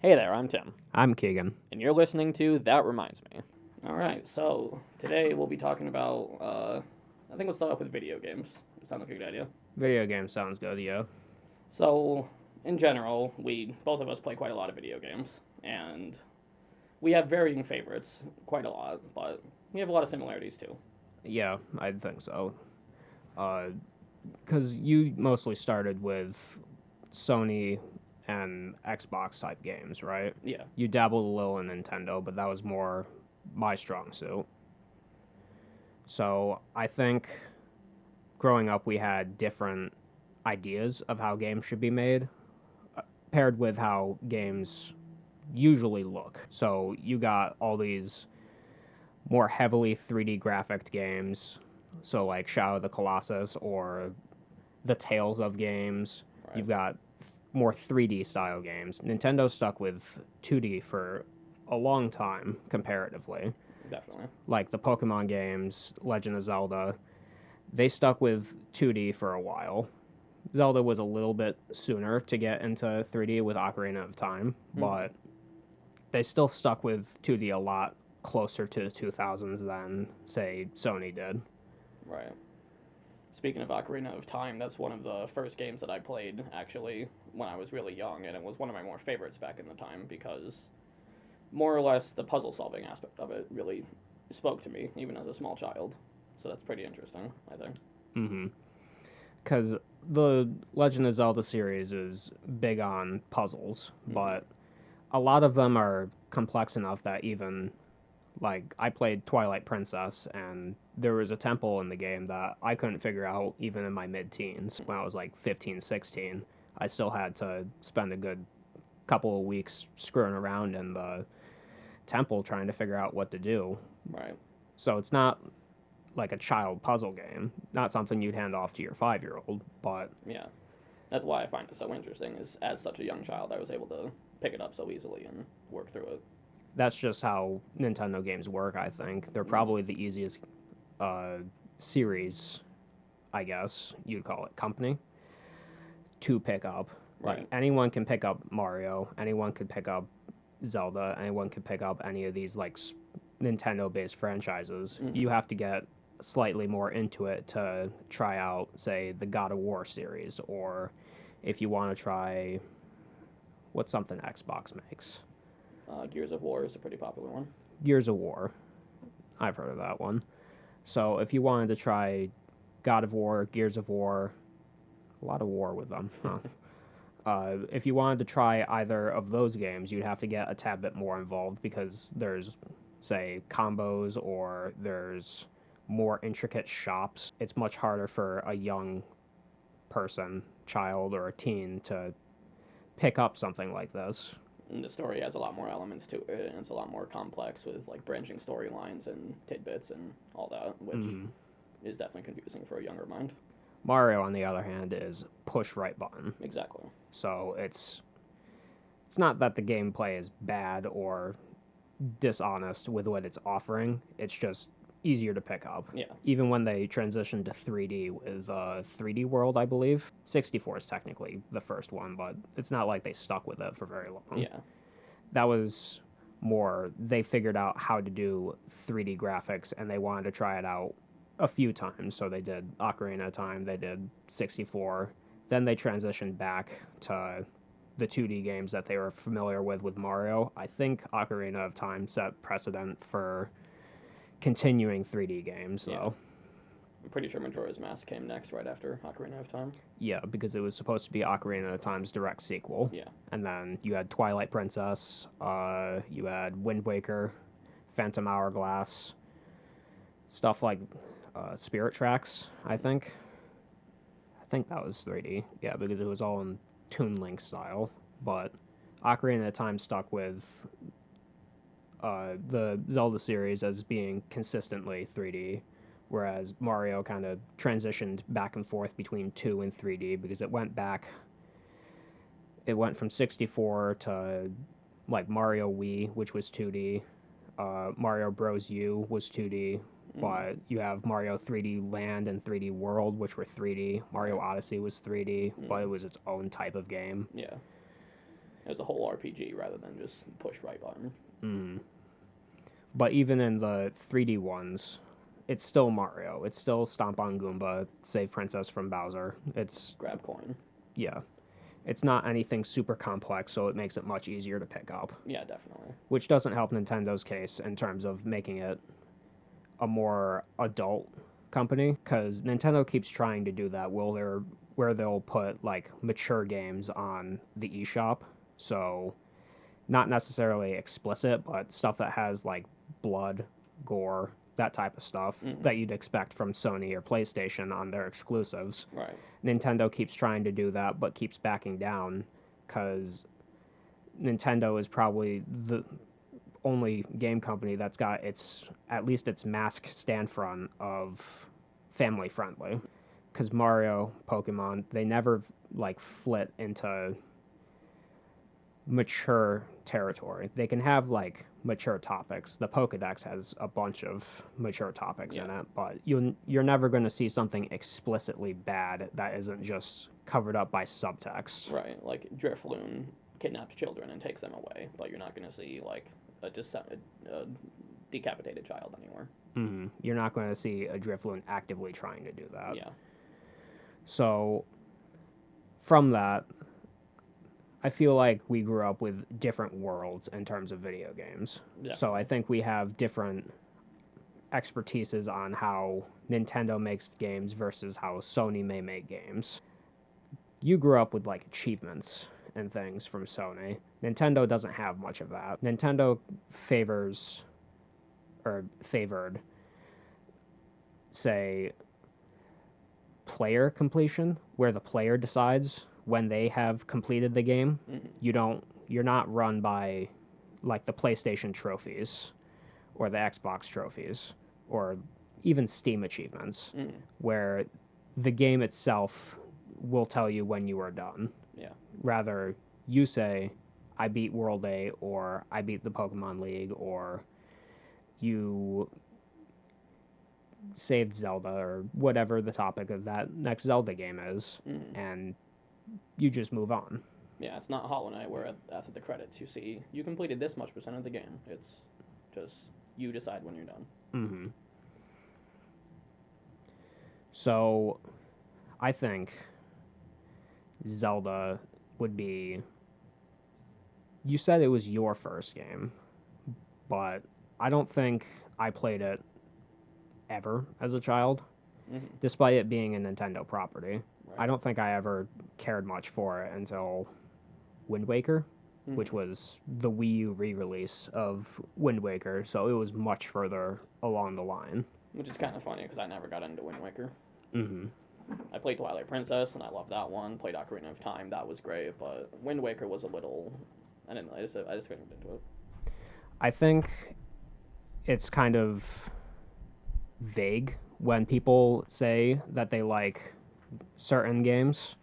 Hey there, I'm Tim, I'm Keegan. and you're listening to That Reminds Me. Alright, so today we'll be talking about, I think we'll start off with video games. Sound like a good idea. Video game sounds good, yeah. So, in general, both of us play quite a lot of video games, and we have varying favorites, quite a lot, but we have a lot of similarities too. Yeah, I think so. Because you mostly started with Sony and Xbox type games, right? Yeah, You dabbled a little in Nintendo, but that was more my strong suit. So I think growing up we had different ideas of how games should be made, paired with how games usually look. So you got all these more heavily 3D graphic games, so like Shadow of the Colossus or the Tales of games. right, You've got more 3D style games. Nintendo stuck with 2D for a long time comparatively. definitely. Like the Pokemon games, Legend of Zelda, they stuck with 2D for a while. Zelda was a little bit sooner to get into 3D with Ocarina of Time, Mm-hmm. but they still stuck with 2D a lot closer to the 2000s than, say, Sony did. Right. Speaking of Ocarina of Time, that's one of the first games that I played, actually, when I was really young, and it was one of my more favorites back in the time because more or less the puzzle solving aspect of it really spoke to me, even as a small child. So that's pretty interesting, I think. Mm-hmm. Because the Legend of Zelda series is big on puzzles, Mm-hmm. but a lot of them are complex enough that even like I played Twilight Princess and there was a temple in the game that I couldn't figure out even in my mid-teens when I was like 15, 16. I still had to spend a good couple of weeks screwing around in the temple trying to figure out what to do. Right. So it's not like a child puzzle game, not something you'd hand off to your 5-year-old, but Yeah. That's why I find it so interesting. Is as such a young child, I was able to pick it up so easily and work through it. that's just how Nintendo games work, I think. They're Mm-hmm. probably the easiest uh, series, I guess you'd call it, company to pick up. Like Right. anyone can pick up Mario, anyone could pick up Zelda, anyone could pick up any of these like Nintendo based franchises. Mm-hmm. You have to get slightly more into it to try out, say, the God of War series, or if you want to try what's something Xbox makes. Gears of War is a pretty popular one. Gears of War. I've heard of that one. So if you wanted to try God of War, Gears of War, a lot of war with them, huh? If you wanted to try either of those games, you'd have to get a tad bit more involved because there's, say, combos or there's more intricate shops. It's much harder for a young person, child, or a teen to pick up something like this. And the story has a lot more elements to it, and it's a lot more complex with like branching storylines and tidbits and all that, which Mm-hmm. is definitely confusing for a younger mind. Mario, on the other hand, is push right button. Exactly. So it's not that the gameplay is bad or dishonest with what it's offering. It's just easier to pick up. Yeah. Even when they transitioned to 3D with 3D World, I believe. 64 is technically the first one, but it's not like they stuck with it for very long. Yeah. That was more, they figured out how to do 3D graphics and they wanted to try it out a few times. So they did Ocarina of Time, they did 64. Then they transitioned back to the 2D games that they were familiar with Mario. I think Ocarina of Time set precedent for continuing 3D games, Yeah. though. I'm pretty sure Majora's Mask came next, right after Ocarina of Time. Yeah, because it was supposed to be Ocarina of Time's direct sequel. Yeah. And then you had Twilight Princess, you had Wind Waker, Phantom Hourglass, stuff like Spirit Tracks, I think. I think that was 3D. Yeah, because it was all in Toon Link style. But Ocarina of Time stuck with the Zelda series as being consistently 3D, whereas Mario kind of transitioned back and forth between 2 and 3D because it went back. It went from 64 to like Mario Wii, which was 2D. Mario Bros. U was 2D, Mm-hmm. but you have Mario 3D Land and 3D World, which were 3D. Mario Right. Odyssey was 3D, but Mm-hmm. it was its own type of game. Yeah. as a whole RPG rather than just push right button. Mm. But even in the 3D ones, it's still Mario. It's still stomp on Goomba, save Princess from Bowser. It's, Grab coin. yeah. It's not anything super complex, so it makes it much easier to pick up. Yeah, definitely. Which doesn't help Nintendo's case in terms of making it a more adult company, because Nintendo keeps trying to do that where they'll put like mature games on the eShop. So not necessarily explicit, but stuff that has like blood, gore, that type of stuff that you'd expect from Sony or PlayStation on their exclusives. Right. Nintendo keeps trying to do that, but keeps backing down because Nintendo is probably the only game company that's got at least its mask stand front of family friendly. Because Mario, Pokemon, they never like flit into mature territory. They can have like mature topics. The Pokédex has a bunch of mature topics in it, but you're never going to see something explicitly bad that isn't just covered up by subtext. Right. Like Drifloon kidnaps children and takes them away, but you're not going to see like a decapitated child anywhere. Mm-hmm. You're not going to see a Drifloon actively trying to do that. Yeah. So from that, I feel like we grew up with different worlds in terms of video games. Yeah. So I think we have different expertises on how Nintendo makes games versus how Sony may make games. You grew up with like achievements and things from Sony. Nintendo doesn't have much of that. Nintendo favored, say, player completion, where the player decides when they have completed the game. You're not run by like the PlayStation trophies or the Xbox trophies or even Steam achievements, where the game itself will tell you when you are done. Yeah. Rather, you say, I beat World A, or I beat the Pokemon League, or you saved Zelda, or whatever the topic of that next Zelda game is, and you just move on. Yeah, it's not Hollow Knight where after the credits you see you completed this much % of the game. It's just you decide when you're done. Mm-hmm. So, I think Zelda would be... You said it was your first game, but I don't think I played it ever as a child, despite it being a Nintendo property. Right. I don't think I ever cared much for it until Wind Waker, which was the Wii U re-release of Wind Waker, so it was much further along the line. Which is kind of funny, because I never got into Wind Waker. Mm-hmm. I played Twilight Princess, and I loved that one. Played Ocarina of Time, that was great, but Wind Waker was a little... I just couldn't get into it. I think it's kind of vague when people say that they like certain games,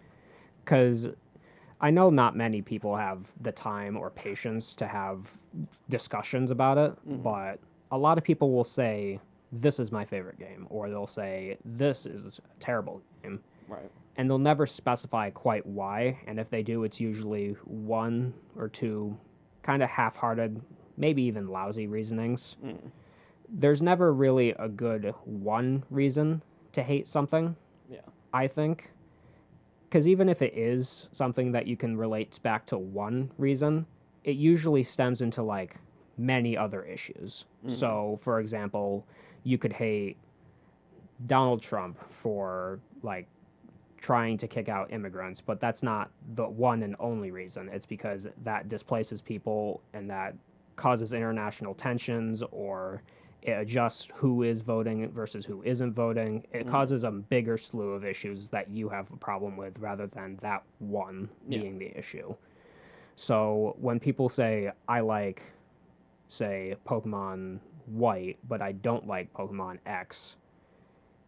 because I know not many people have the time or patience to have discussions about it, but a lot of people will say, this is my favorite game, or they'll say, this is a terrible game. Right. And they'll never specify quite why, and if they do, it's usually one or two kind of half-hearted, maybe even lousy reasonings. There's never really a good one reason to hate something, I think. Because even if it is something that you can relate back to one reason, it usually stems into, like, many other issues. So, for example, you could hate Donald Trump for, like, trying to kick out immigrants, but that's not the one and only reason. It's because that displaces people and that causes international tensions, or it adjusts who is voting versus who isn't voting. It causes a bigger slew of issues that you have a problem with rather than that one being the issue. So when people say, I like, say, Pokemon White, but I don't like Pokemon X,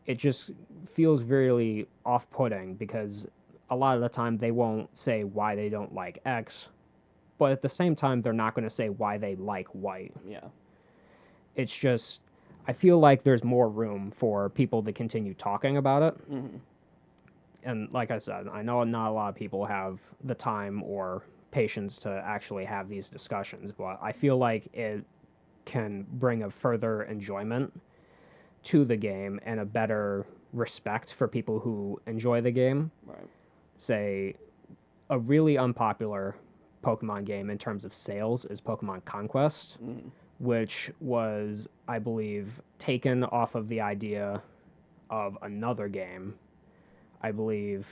it just feels really off-putting, because a lot of the time they won't say why they don't like X, but at the same time they're not going to say why they like White. Yeah. It's just, I feel like there's more room for people to continue talking about it. And like I said, I know not a lot of people have the time or patience to actually have these discussions, but I feel like it can bring a further enjoyment to the game and a better respect for people who enjoy the game. Right. Say, a really unpopular Pokemon game in terms of sales is Pokemon Conquest, Mm. which was, I believe, taken off of the idea of another game. I believe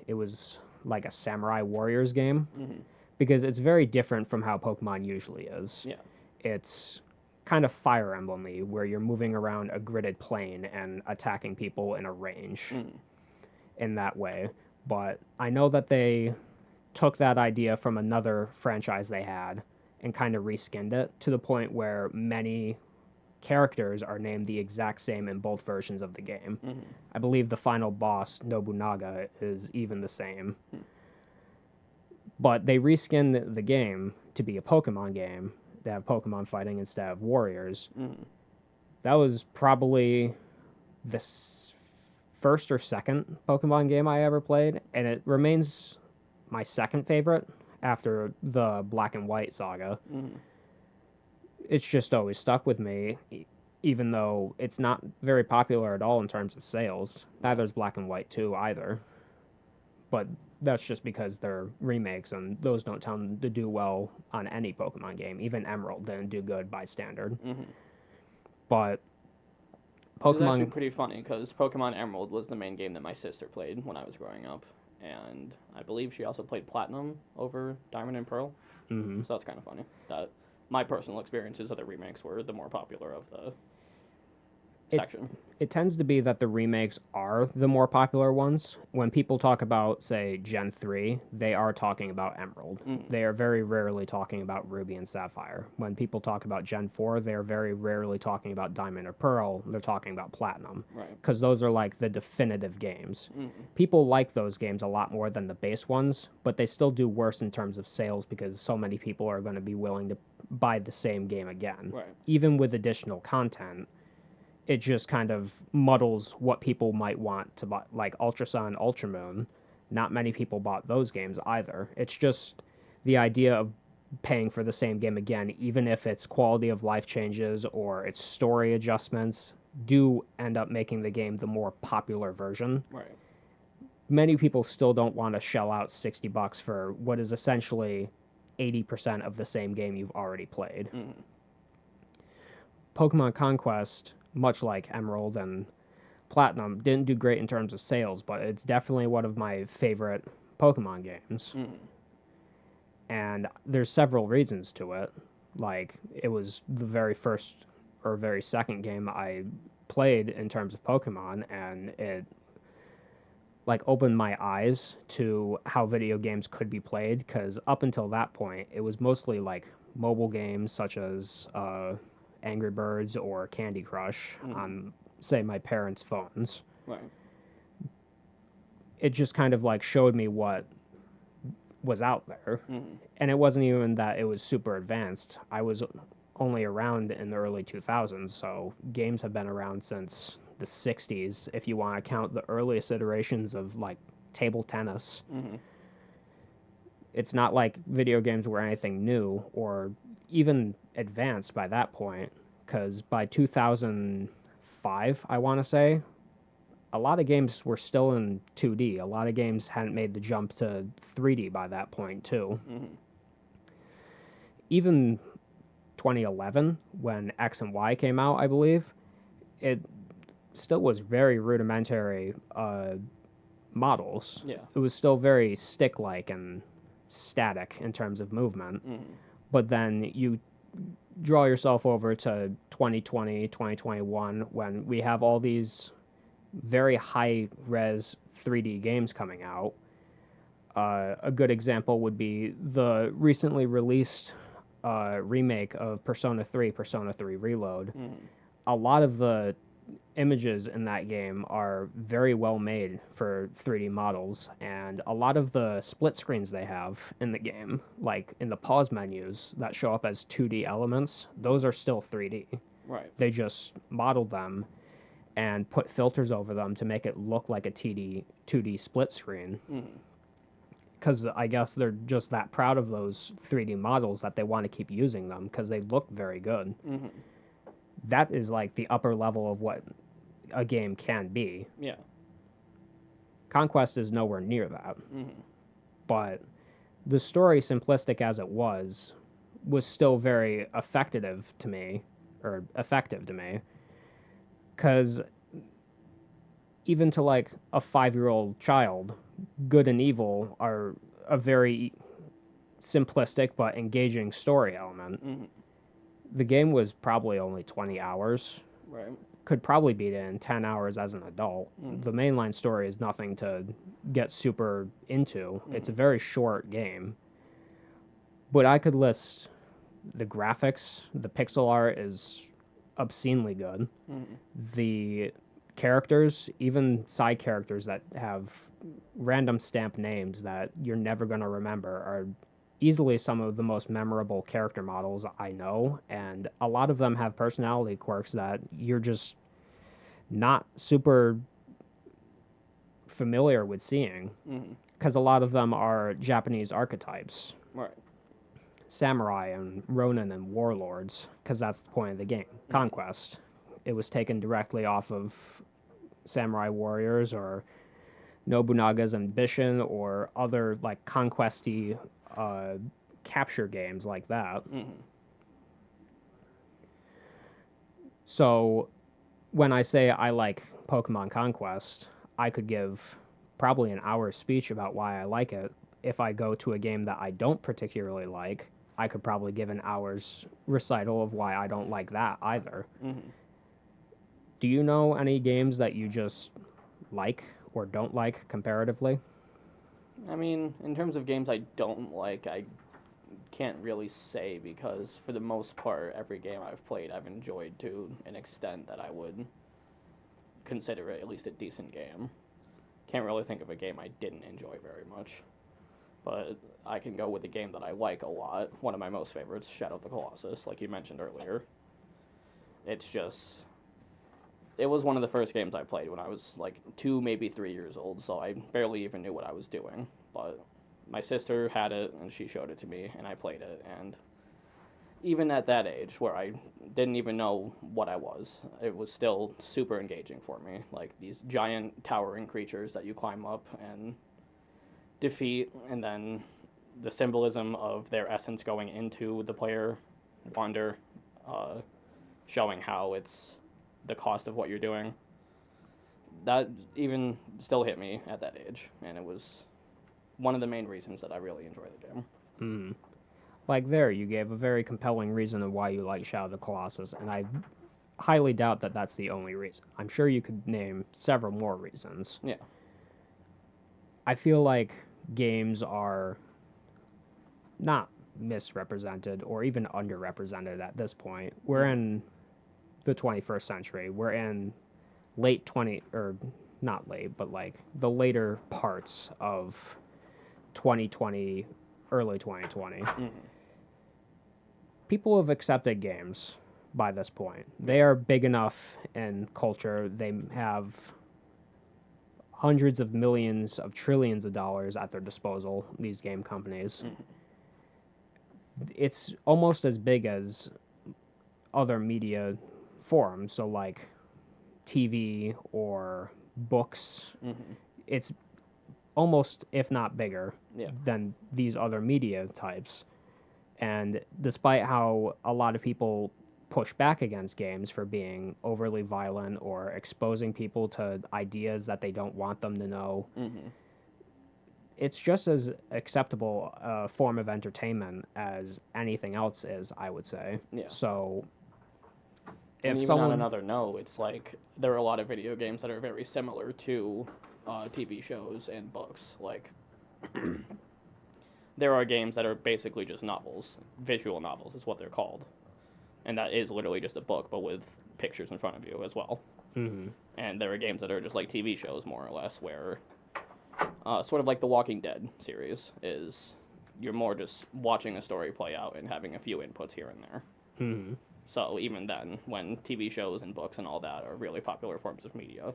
it was like a Samurai Warriors game, Mm-hmm. because it's very different from how Pokemon usually is. Yeah. It's kind of Fire Emblem-y, where you're moving around a gridded plane and attacking people in a range Mm. in that way. But I know that they took that idea from another franchise they had and kind of reskinned it to the point where many characters are named the exact same in both versions of the game. Mm-hmm. I believe the final boss, Nobunaga, is even the same. Hmm. But they reskinned the game to be a Pokemon game, to have Pokemon fighting instead of warriors. Mm-hmm. That was probably the first or second Pokemon game I ever played, and it remains my second favorite after the Black and White saga. Mm-hmm. It's just always stuck with me, even though it's not very popular at all in terms of sales. Neither is Black and White 2 either. But that's just because they're remakes, and those don't tend to do well on any Pokemon game. Even Emerald didn't do good by standard. Mm-hmm. But It's actually Pokemon, pretty funny because Pokemon Emerald was the main game that my sister played when I was growing up, and I believe she also played Platinum over Diamond and Pearl. mhm. So that's kind of funny that my personal experiences of the remakes were the more popular of the section. It tends to be that the remakes are the more popular ones. When people talk about, say, Gen 3, they are talking about Emerald. Mm. They are very rarely talking about Ruby and Sapphire. When people talk about Gen 4, they are very rarely talking about Diamond or Pearl. They're talking about Platinum. Right. Because those are like the definitive games. Mm. People like those games a lot more than the base ones, but they still do worse in terms of sales because so many people are going to be willing to buy the same game again. Right. Even with additional content, it just kind of muddles what people might want to buy. Like Ultra Sun, Ultra Moon, not many people bought those games either. It's just the idea of paying for the same game again, even if its quality of life changes or its story adjustments do end up making the game the more popular version. Right. Many people still don't want to shell out $60 for what is essentially 80% of the same game you've already played. Mm. Pokemon Conquest, much like Emerald and Platinum, didn't do great in terms of sales, but it's definitely one of my favorite Pokemon games. Mm. And there's several reasons to it. Like, it was the very first or very second game I played in terms of Pokemon, and it like opened my eyes to how video games could be played, because up until that point it was mostly like mobile games such as Angry Birds or Candy Crush on, say, my parents' phones. Right. It just kind of like showed me what was out there. Mm. And it wasn't even that it was super advanced. I was only around in the early 2000s, so games have been around since the 60s if you want to count the earliest iterations of like table tennis. Mm-hmm. It's not like video games were anything new or even advanced by that point, because by 2005, I want to say, a lot of games were still in 2D. A lot of games hadn't made the jump to 3D by that point, too. Mm-hmm. Even 2011, when X and Y came out, I believe, it still was very rudimentary models. Yeah. It was still very stick-like and static in terms of movement. Mm-hmm. But then you draw yourself over to 2020, 2021, when we have all these very high-res 3D games coming out. A good example would be the recently released remake of Persona 3, Persona 3 Reload. Mm-hmm. A lot of the images in that game are very well made for 3D models, and a lot of the split screens they have in the game, like in the pause menus that show up as 2D elements, those are still 3D. Right. They just modeled them and put filters over them to make it look like a 2D split screen. Mm-hmm. because I guess they're just that proud of those 3D models that they want to keep using them because they look very good. Mm-hmm. That is like the upper level of what a game can be. Yeah. Conquest is nowhere near that. Mm-hmm. But the story, simplistic as it was still very effective to me, because even to like a 5-year-old child, good and evil are a very simplistic but engaging story element. Mm-hmm. The game was probably only 20 hours. Right. Could probably beat it in 10 hours as an adult. Mm-hmm. The mainline story is nothing to get super into. Mm-hmm. It's a very short game. But I could list the graphics, the pixel art is obscenely good. Mm-hmm. The characters, even side characters that have random stamp names that you're never going to remember, are easily some of the most memorable character models I know, and a lot of them have personality quirks that you're just not super familiar with seeing, because a lot of them are Japanese archetypes. Right. Samurai and Ronin and warlords, because that's the point of the game. Conquest. It was taken directly off of Samurai Warriors or Nobunaga's Ambition or other like conquesty capture games like that. Mm-hmm. So when I say I like Pokemon Conquest, I could give probably an hour's speech about why I like it. If I go to a game that I don't particularly like, I could probably give an hour's recital of why I don't like that either. Mm-hmm. Do you know any games that you just like or don't like comparatively? I mean, in terms of games I don't like, I can't really say because for the most part, every game I've played, I've enjoyed to an extent that I would consider it at least a decent game. Can't really think of a game I didn't enjoy very much. But I can go with a game that I like a lot. One of my most favorites, Shadow of the Colossus, like you mentioned earlier. It's just... It was one of the first games I played when I was like 2, maybe 3 years old, so I barely even knew what I was doing. But my sister had it, and she showed it to me, and I played it, and even at that age, where I didn't even know what I was, it was still super engaging for me. Like, these giant towering creatures that you climb up and defeat, and then the symbolism of their essence going into the player, Wander, showing how it's the cost of what you're doing. That even still hit me at that age, and it was one of the main reasons that I really enjoy the game. Mm. Like there, you gave a very compelling reason of why you like Shadow of the Colossus, and I highly doubt that that's the only reason. I'm sure you could name several more reasons. Yeah. I feel like games are not misrepresented or even underrepresented at this point. We're in the 21st century. We're in late 20, or not late, but like the later parts of 2020, early 2020. Mm-hmm. People have accepted games by this point. They are big enough in culture. They have hundreds of millions of trillions of dollars at their disposal, these game companies. Mm-hmm. It's almost as big as other media forms, so like TV or books. Mm-hmm. It's almost, if not bigger, Yeah. than these other media types. And despite how a lot of people push back against games for being overly violent or exposing people to ideas that they don't want them to know, Mm-hmm. it's just as acceptable a form of entertainment as anything else is, I would say. Yeah. So And if even someone... on another note, it's like there are a lot of video games that are very similar to TV shows and books. Like, there are games that are basically just novels. Visual novels is what they're called. And that is literally just a book, but with pictures in front of you as well. Mm-hmm. And there are games that are just like TV shows, more or less, where sort of like the Walking Dead series is you're more just watching a story play out and having a few inputs here and there. Mm-hmm. So even then, when TV shows and books and all that are really popular forms of media,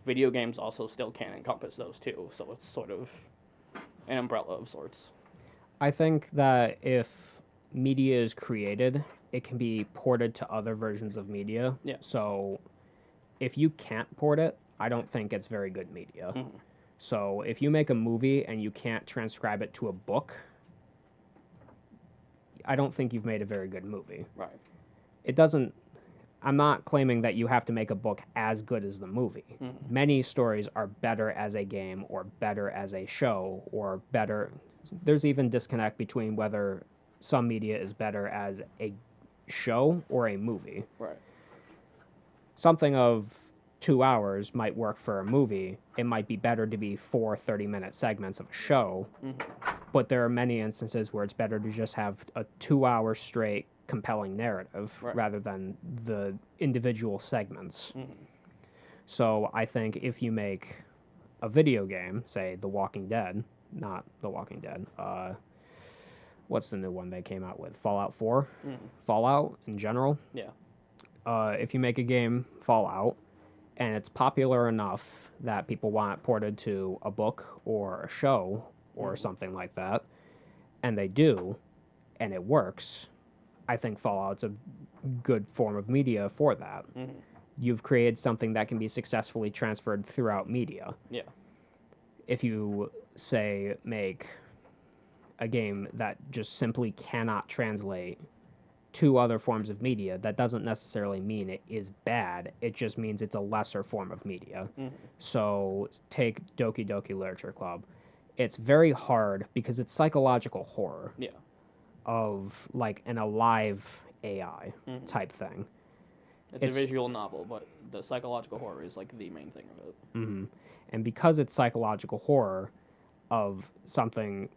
video games also still can encompass those too. So it's sort of an umbrella of sorts. I think that if media is created, it can be ported to other versions of media. Yeah. So if you can't port it, I don't think it's very good media. Mhm. So if you make a movie and you can't transcribe it to a book, I don't think you've made a very good movie. Right. It doesn't. I'm not claiming that you have to make a book as good as the movie. Mhm. Many stories are better as a game or better as a show or better. There's even disconnect between whether some media is better as a show or a movie. Right. Something of 2 hours might work for a movie. It might be better to be 30-minute segments of a show, Mhm. but there are many instances where it's better to just have a 2 hour straight compelling narrative Right. rather than the individual segments. Mhm. So I think if you make a video game, say The Walking Dead, not The Walking Dead, what's the new one they came out with? Fallout 4? Mhm. Fallout in general? Yeah. If you make a game, Fallout, and it's popular enough that people want it ported to a book or a show or something like that, and they do, and it works, I think Fallout's a good form of media for that. Mhm. You've created something that can be successfully transferred throughout media. Yeah. If you, say, make a game that just simply cannot translate to other forms of media, that doesn't necessarily mean it is bad. It just means it's a lesser form of media. Mhm. So take Doki Doki Literature Club. It's very hard because it's psychological horror Yeah. of like an alive AI Mhm. type thing. It's a visual novel, but the psychological horror is like the main thing of it. hmm And because it's psychological horror of something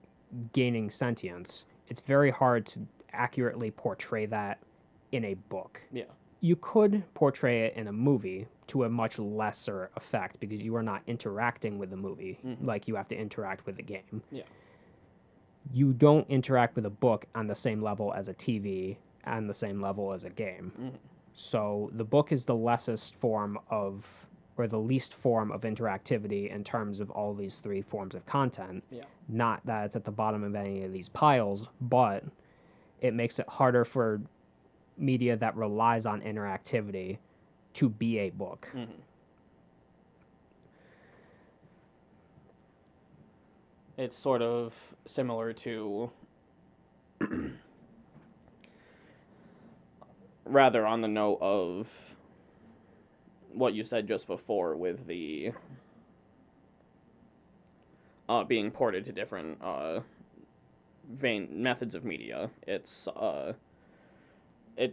gaining sentience, it's very hard to accurately portray that in a book. Yeah. You could portray it in a movie to a much lesser effect because you are not interacting with the movie like you have to interact with the game. Yeah. You don't interact with a book on the same level as a TV and the same level as a game. Mhm. So the book is the least form of, or the least form of interactivity in terms of all these three forms of content. Yeah. Not that it's at the bottom of any of these piles, but it makes it harder for media that relies on interactivity to be a book. Mhm. It's sort of similar to, rather on the note of what you said just before with the being ported to different methods of media. It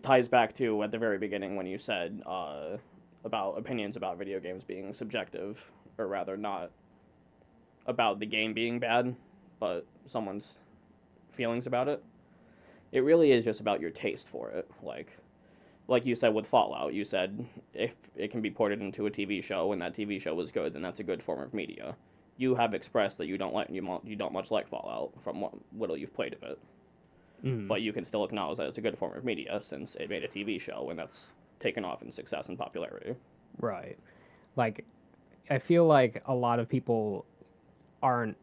ties back to at the very beginning when you said about opinions about video games being subjective, or rather not about the game being bad, but someone's feelings about it. It really is just about your taste for it. Like you said with Fallout, you said if it can be ported into a TV show and that TV show was good, then that's a good form of media. You have expressed that you don't much like Fallout from what little you've played of it, but you can still acknowledge that it's a good form of media since it made a TV show and that's taken off in success and popularity. Right. Like, I feel like a lot of people aren't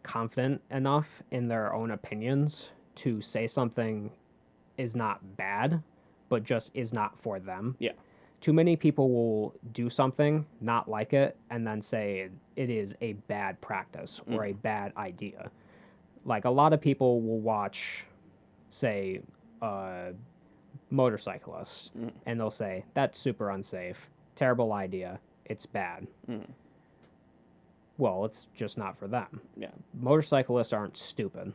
confident enough in their own opinions to say something is not bad, but just is not for them. Yeah. Too many people will do something, not like it, and then say it is a bad practice or a bad idea. Like, a lot of people will watch, say, motorcyclists, and they'll say, that's super unsafe, terrible idea, it's bad. Well, it's just not for them. Yeah. Motorcyclists aren't stupid.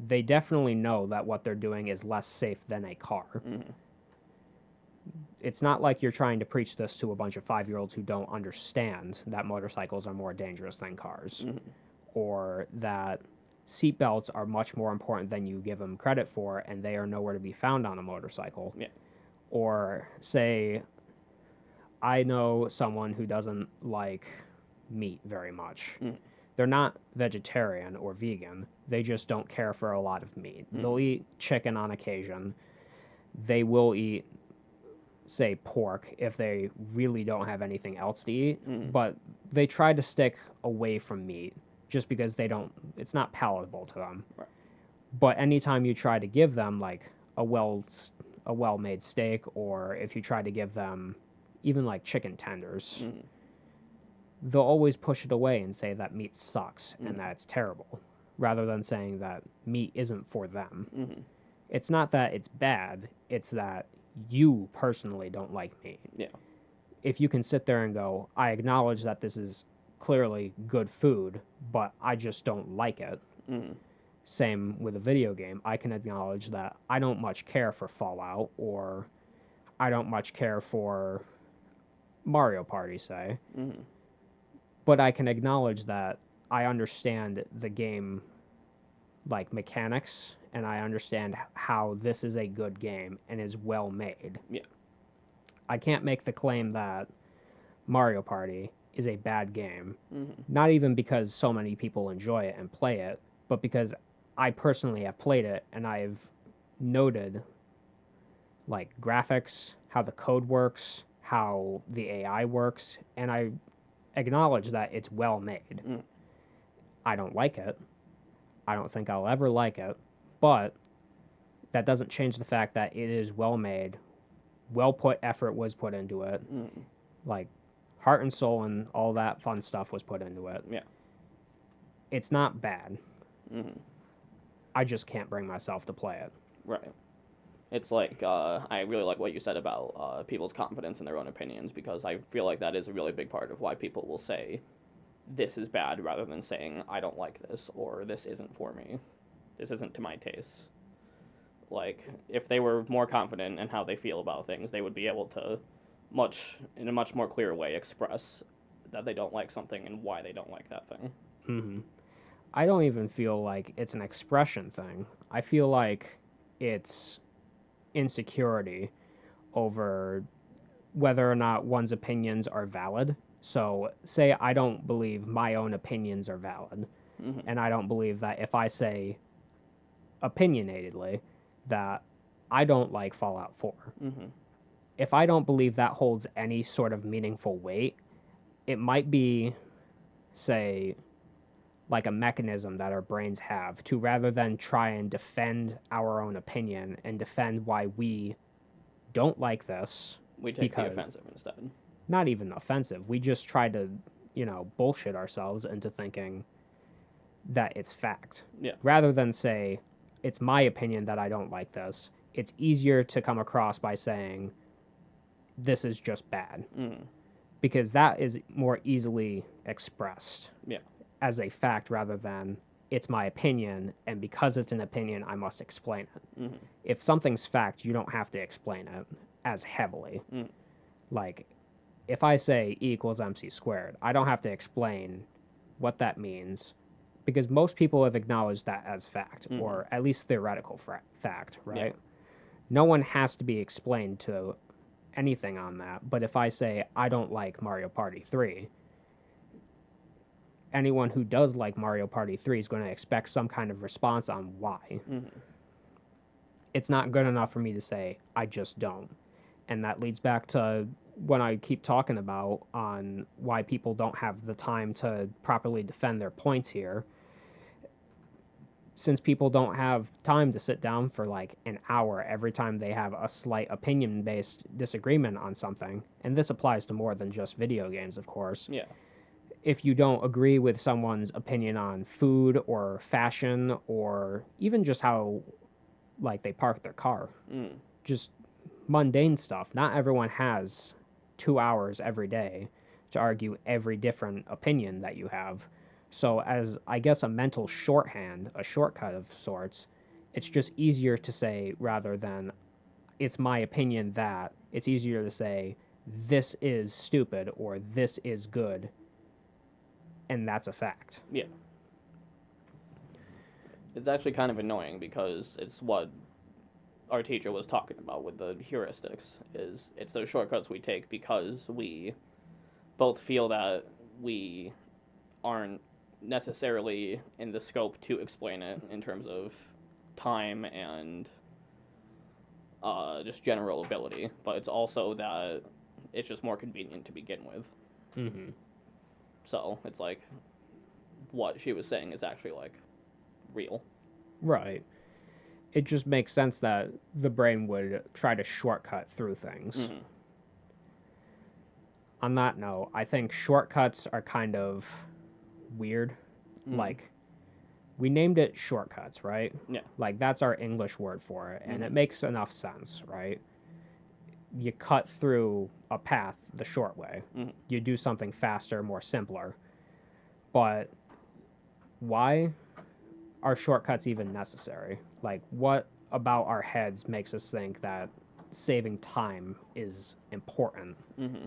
They definitely know that what they're doing is less safe than a car. It's not like you're trying to preach this to a bunch of 5-year-olds who don't understand that motorcycles are more dangerous than cars, or that seatbelts are much more important than you give them credit for, and they are nowhere to be found on a motorcycle. Yeah. Or say, I know someone who doesn't like meat very much. They're not vegetarian or vegan. They just don't care for a lot of meat. They'll eat chicken on occasion. They will eat, say, pork if they really don't have anything else to eat. But they try to stick away from meat just because it's not palatable to them. Right. But anytime you try to give them like a well-made steak, or if you try to give them even like chicken tenders, Mm-hmm. they'll always push it away and say that meat sucks Mm-hmm. and that it's terrible, rather than saying that meat isn't for them. Mm-hmm. It's not that it's bad, it's that you personally don't like meat. Yeah. If you can sit there and go, I acknowledge that this is clearly good food, but I just don't like it. Mm-hmm. Same with a video game. I can acknowledge that I don't much care for Fallout, or I don't much care for Mario Party, say. Mm-hmm. But I can acknowledge that I understand the game like mechanics, and I understand how this is a good game and is well made. Yeah. I can't make the claim that Mario Party is a bad game, Mm-hmm. not even because so many people enjoy it and play it, but because I personally have played it and I've noted like graphics, how the code works, how the AI works, and I acknowledge that it's well made. Mm. I don't like it. I don't think I'll ever like it, but that doesn't change the fact that it is well made, well put effort was put into it. Mm-hmm. Like heart and soul and all that fun stuff was put into it. Yeah. It's not bad. Mm-hmm. I just can't bring myself to play it. Right. It's like I really like what you said about people's confidence in their own opinions, because I feel like that is a really big part of why people will say this is bad rather than saying I don't like this, or this isn't for me, this isn't to my taste. Like, if they were more confident in how they feel about things, they would be able to in a much more clear way express that they don't like something and why they don't like that thing. Mm-hmm. I don't even feel like it's an expression thing. I feel like it's insecurity over whether or not one's opinions are valid. So, say I don't believe my own opinions are valid, Mm-hmm. and I don't believe that if I say opinionatedly that I don't like Fallout 4, Mm-hmm. if I don't believe that holds any sort of meaningful weight, it might be, say, like a mechanism that our brains have to, rather than try and defend our own opinion and defend why we don't like this, We take the because offensive instead. not even offensive, we just try to, bullshit ourselves into thinking that it's fact. Yeah. Rather than say, it's my opinion that I don't like this, it's easier to come across by saying, this is just bad. Mm-hmm. Because that is more easily expressed. Yeah. As a fact, rather than it's my opinion, and because it's an opinion, I must explain it. Mm-hmm. If something's fact, you don't have to explain it as heavily. Mm. Like, if I say E equals MC squared, I don't have to explain what that means, because most people have acknowledged that as fact, Mhm. or at least theoretical fact, right? Yeah. No one has to be explained to anything on that. But if I say I don't like Mario Party 3, anyone who does like Mario Party 3 is going to expect some kind of response on why. Mm-hmm. It's not good enough for me to say I just don't. And that leads back to when I keep talking about on why people don't have the time to properly defend their points here. Since people don't have time to sit down for like an hour every time they have a slight opinion-based disagreement on something, and this applies to more than just video games, of course. Yeah. If you don't agree with someone's opinion on food or fashion, or even just how like they park their car, Mm. just mundane stuff, not everyone has 2 hours every day to argue every different opinion that you have. So, as I guess a mental shorthand, a shortcut of sorts, it's just easier to say, rather than it's my opinion that, it's easier to say this is stupid or this is good, and that's a fact. Yeah. It's actually kind of annoying, because it's what our teacher was talking about with the heuristics, is it's those shortcuts we take because we both feel that we aren't necessarily in the scope to explain it in terms of time and just general ability, but it's also that it's just more convenient to begin with. Mm-hmm. So it's like what she was saying is actually like real. Right. It just makes sense that the brain would try to shortcut through things. Mm-hmm. On that note, I think shortcuts are kind of weird. Mm-hmm. Like, we named it shortcuts, right? Yeah. Like, that's our English word for it, and Mm-hmm. it makes enough sense, right? You cut through a path the short way. Mm-hmm. You do something faster, more simpler. But why are shortcuts even necessary? Like, what about our heads makes us think that saving time is important? Mm-hmm.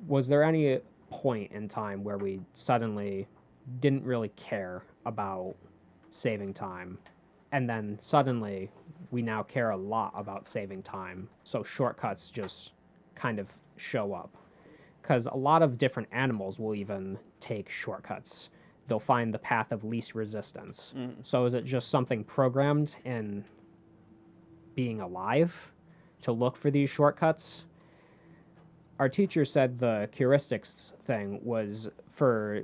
Was there any point in time where we suddenly didn't really care about saving time, and then suddenly we now care a lot about saving time, so shortcuts just kind of show up? Because a lot of different animals will even take shortcuts. They'll find the path of least resistance. Mm-hmm. So is it just something programmed in being alive to look for these shortcuts? Our teacher said the heuristics thing was for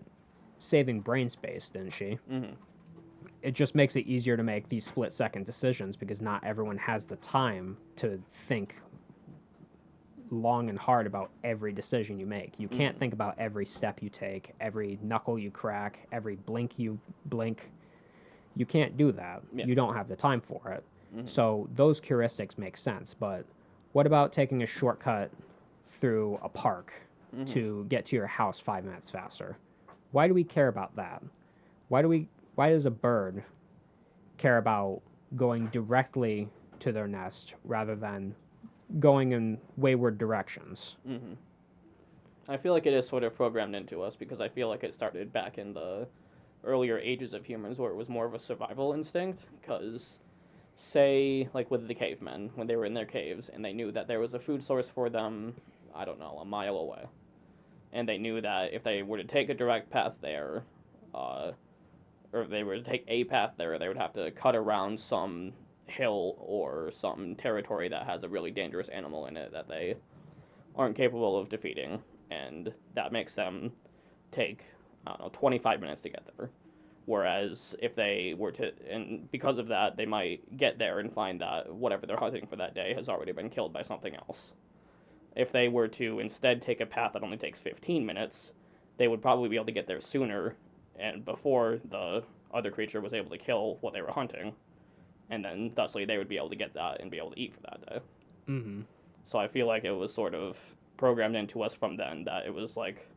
saving brain space, didn't she? Mm-hmm. It just makes it easier to make these split second decisions because not everyone has the time to think long and hard about every decision you make. You can't think about every step you take, every knuckle you crack, every blink you blink. You can't do that. Yeah. You don't have the time for it. Mm-hmm. So those heuristics make sense. But what about taking a shortcut through a park Mm-hmm. to get to your house 5 minutes faster? Why do we care about that? Why does a bird care about going directly to their nest rather than going in wayward directions? Mm-hmm. I feel like it is sort of programmed into us because I feel like it started back in the earlier ages of humans where it was more of a survival instinct. Because, say, like with the cavemen, when they were in their caves and they knew that there was a food source for them, I don't know, a mile away. And they knew that if they were to take a direct path there, or if they were to take a path there, they would have to cut around some hill or some territory that has a really dangerous animal in it that they aren't capable of defeating, and that makes them take, I don't know, 25 minutes to get there. Whereas if they were to, and because of that, they might get there and find that whatever they're hunting for that day has already been killed by something else. If they were to instead take a path that only takes 15 minutes, they would probably be able to get there sooner and before the other creature was able to kill what they were hunting. And then, thusly, they would be able to get that and be able to eat for that day. Mm-hmm. So I feel like it was sort of programmed into us from then that it was like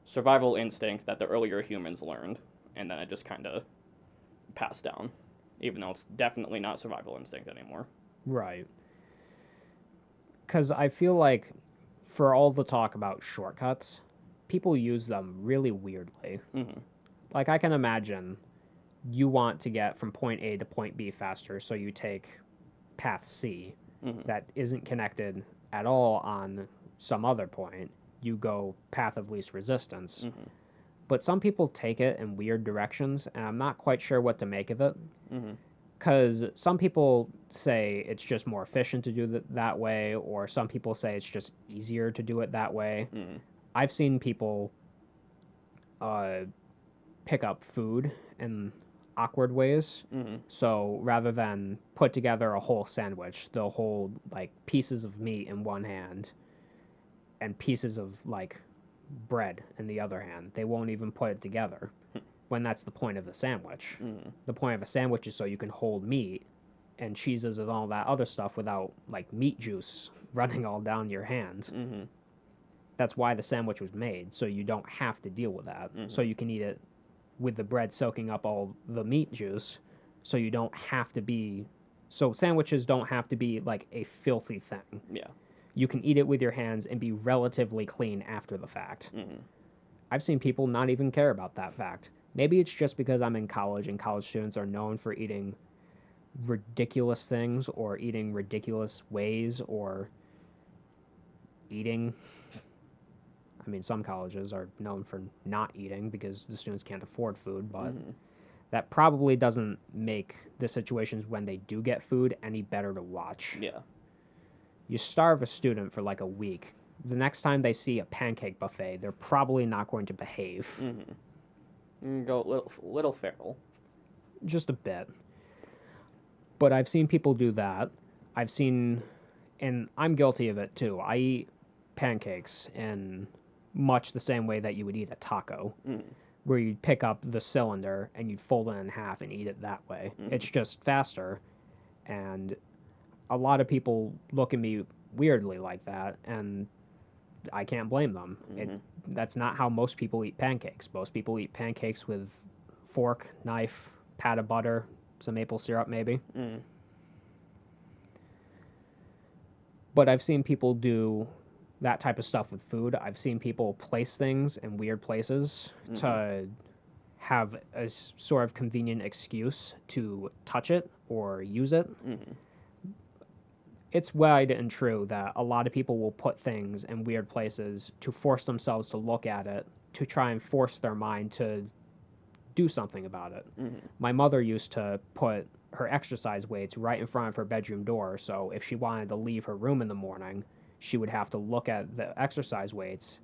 survival instinct that the earlier humans learned, and then it just kind of passed down, even though it's definitely not survival instinct anymore. Right. Because I feel like for all the talk about shortcuts, people use them really weirdly. Mm-hmm. Like, I can imagine you want to get from point A to point B faster, so you take path C Mm-hmm. that isn't connected at all on some other point. You go path of least resistance. Mm-hmm. But some people take it in weird directions, and I'm not quite sure what to make of it. Mm-hmm. Because some people say it's just more efficient to do it that way, or some people say it's just easier to do it that way. Mm-hmm. I've seen people pick up food in awkward ways. Mm-hmm. So rather than put together a whole sandwich, they'll hold like pieces of meat in one hand and pieces of like bread in the other hand. They won't even put it together when that's the point of the sandwich. Mm-hmm. The point of a sandwich is so you can hold meat and cheeses and all that other stuff without like meat juice running all down your hand. Mm-hmm. That's why the sandwich was made, so you don't have to deal with that. Mhm. So you can eat it with the bread soaking up all the meat juice, so you don't have to be. So sandwiches don't have to be like a filthy thing. Yeah. You can eat it with your hands and be relatively clean after the fact. Mm-hmm. I've seen people not even care about that fact. Maybe it's just because I'm in college and college students are known for eating ridiculous things or eating ridiculous ways or eating. I mean, some colleges are known for not eating because the students can't afford food, but Mm-hmm. that probably doesn't make the situations when they do get food any better to watch. Yeah. You starve a student for like a week. The next time they see a pancake buffet, they're probably not going to behave. Mm-hmm. Go little feral. just a bit. But I've seen people do that. I've seen, and I'm guilty of it too. I eat pancakes in much the same way that you would eat a taco, where you'd pick up the cylinder and you'd fold it in half and eat it that way. It's just faster, and a lot of people look at me weirdly like that, and I can't blame them. That's not how most people eat pancakes. Most people eat pancakes with fork, knife, pat of butter, some maple syrup maybe. But I've seen people do that type of stuff with food. I've seen people place things in weird places to have a sort of convenient excuse to touch it or use it. It's wide and true that a lot of people will put things in weird places to force themselves to look at it, to try and force their mind to do something about it. My mother used to put her exercise weights right in front of her bedroom door, so if she wanted to leave her room in the morning, she would have to look at the exercise weights,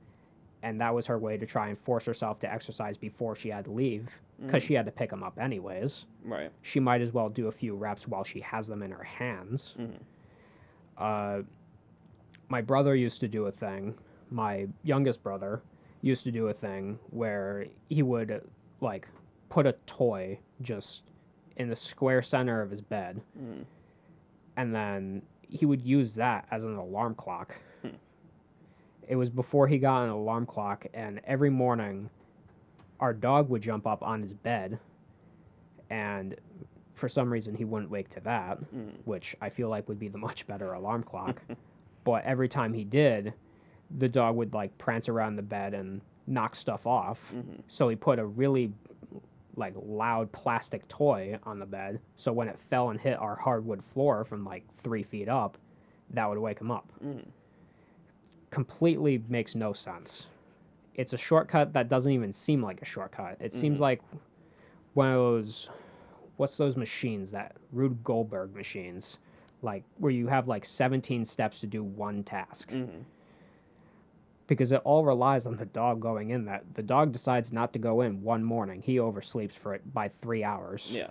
and that was her way to try and force herself to exercise before she had to leave, because she had to pick them up anyways. Right. She might as well do a few reps while she has them in her hands. My brother used to do a thing, my youngest brother used to do a thing where he would, like, put a toy just in the square center of his bed, and then he would use that as an alarm clock. It was before he got an alarm clock, and every morning our dog would jump up on his bed, and for some reason he wouldn't wake to that, which I feel like would be the much better alarm clock. But every time he did, the dog would like prance around the bed and knock stuff off. So he put a really like loud plastic toy on the bed, so when it fell and hit our hardwood floor from like 3 feet up, that would wake him up. Completely makes no sense. It's a shortcut that doesn't even seem like a shortcut. It seems like one of those, what's those machines, that Rube Goldberg machines, like where you have like 17 steps to do one task. Because it all relies on the dog going in. That the dog decides not to go in one morning, he oversleeps for it by 3 hours. Yeah.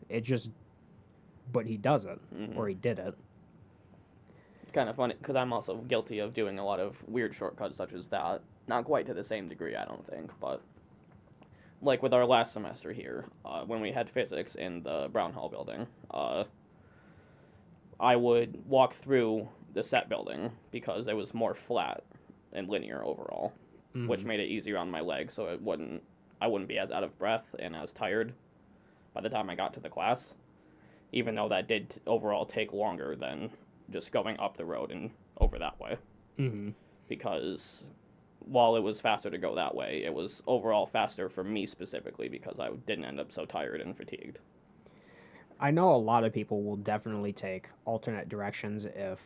It just, but he does it, or he did it. It's kind of funny because I'm also guilty of doing a lot of weird shortcuts such as that. Not quite to the same degree, I don't think, but like with our last semester here, when we had physics in the Brown Hall building, I would walk through the set building because it was more flat and linear overall, which made it easier on my legs, so I wouldn't be as out of breath and as tired by the time I got to the class, even though that did overall take longer than just going up the road and over that way. Because while it was faster to go that way, it was overall faster for me specifically because I didn't end up so tired and fatigued. I know a lot of people will definitely take alternate directions if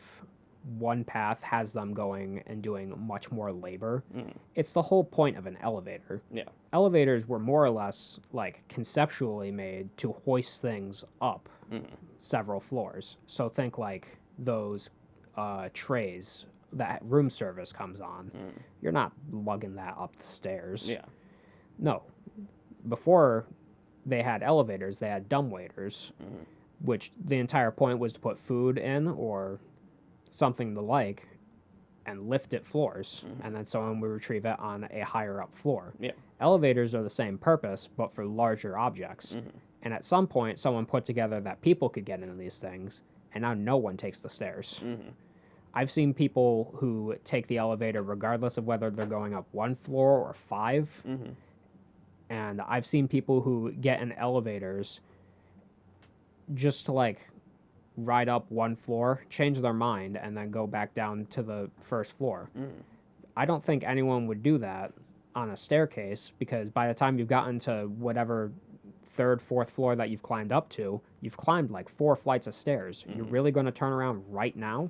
one path has them going and doing much more labor. It's the whole point of an elevator. Yeah. Elevators were more or less like conceptually made to hoist things up several floors. So think like those trays that room service comes on. You're not lugging that up the stairs. Yeah. No. Before they had elevators, they had dumbwaiters, which the entire point was to put food in or something the like and lift it floors, and then someone would retrieve it on a higher up floor. Yeah. Elevators are the same purpose, but for larger objects. And at some point, someone put together that people could get into these things, and now no one takes the stairs. I've seen people who take the elevator regardless of whether they're going up 1 floor or 5. And I've seen people who get in elevators just to like ride up 1 floor, change their mind, and then go back down to the first floor. I don't think anyone would do that on a staircase, because by the time you've gotten to whatever 3rd, 4th floor that you've climbed up to, you've climbed like 4 flights of stairs. You're really going to turn around right now?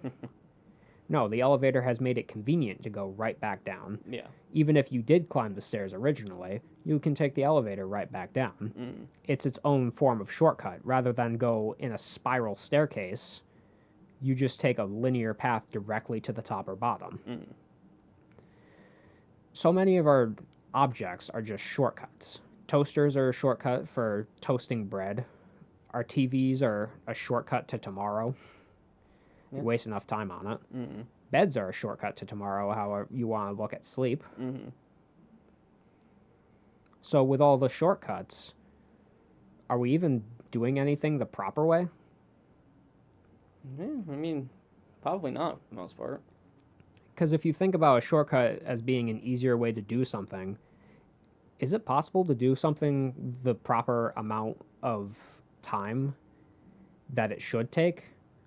No, the elevator has made it convenient to go right back down. Yeah. Even if you did climb the stairs originally, you can take the elevator right back down. It's its own form of shortcut. Rather than go in a spiral staircase, you just take a linear path directly to the top or bottom. So many of our objects are just shortcuts Toasters are a shortcut for toasting bread. Our TVs are a shortcut to tomorrow. Yeah. You waste enough time on it. Mm-hmm. Beds are a shortcut to tomorrow, however you want to look at sleep. Mm-hmm. So with all the shortcuts, are we even doing anything the proper way? Yeah, I mean, probably not for the most part. Because if you think about a shortcut as being an easier way to do something, is it possible to do something the proper amount of time that it should take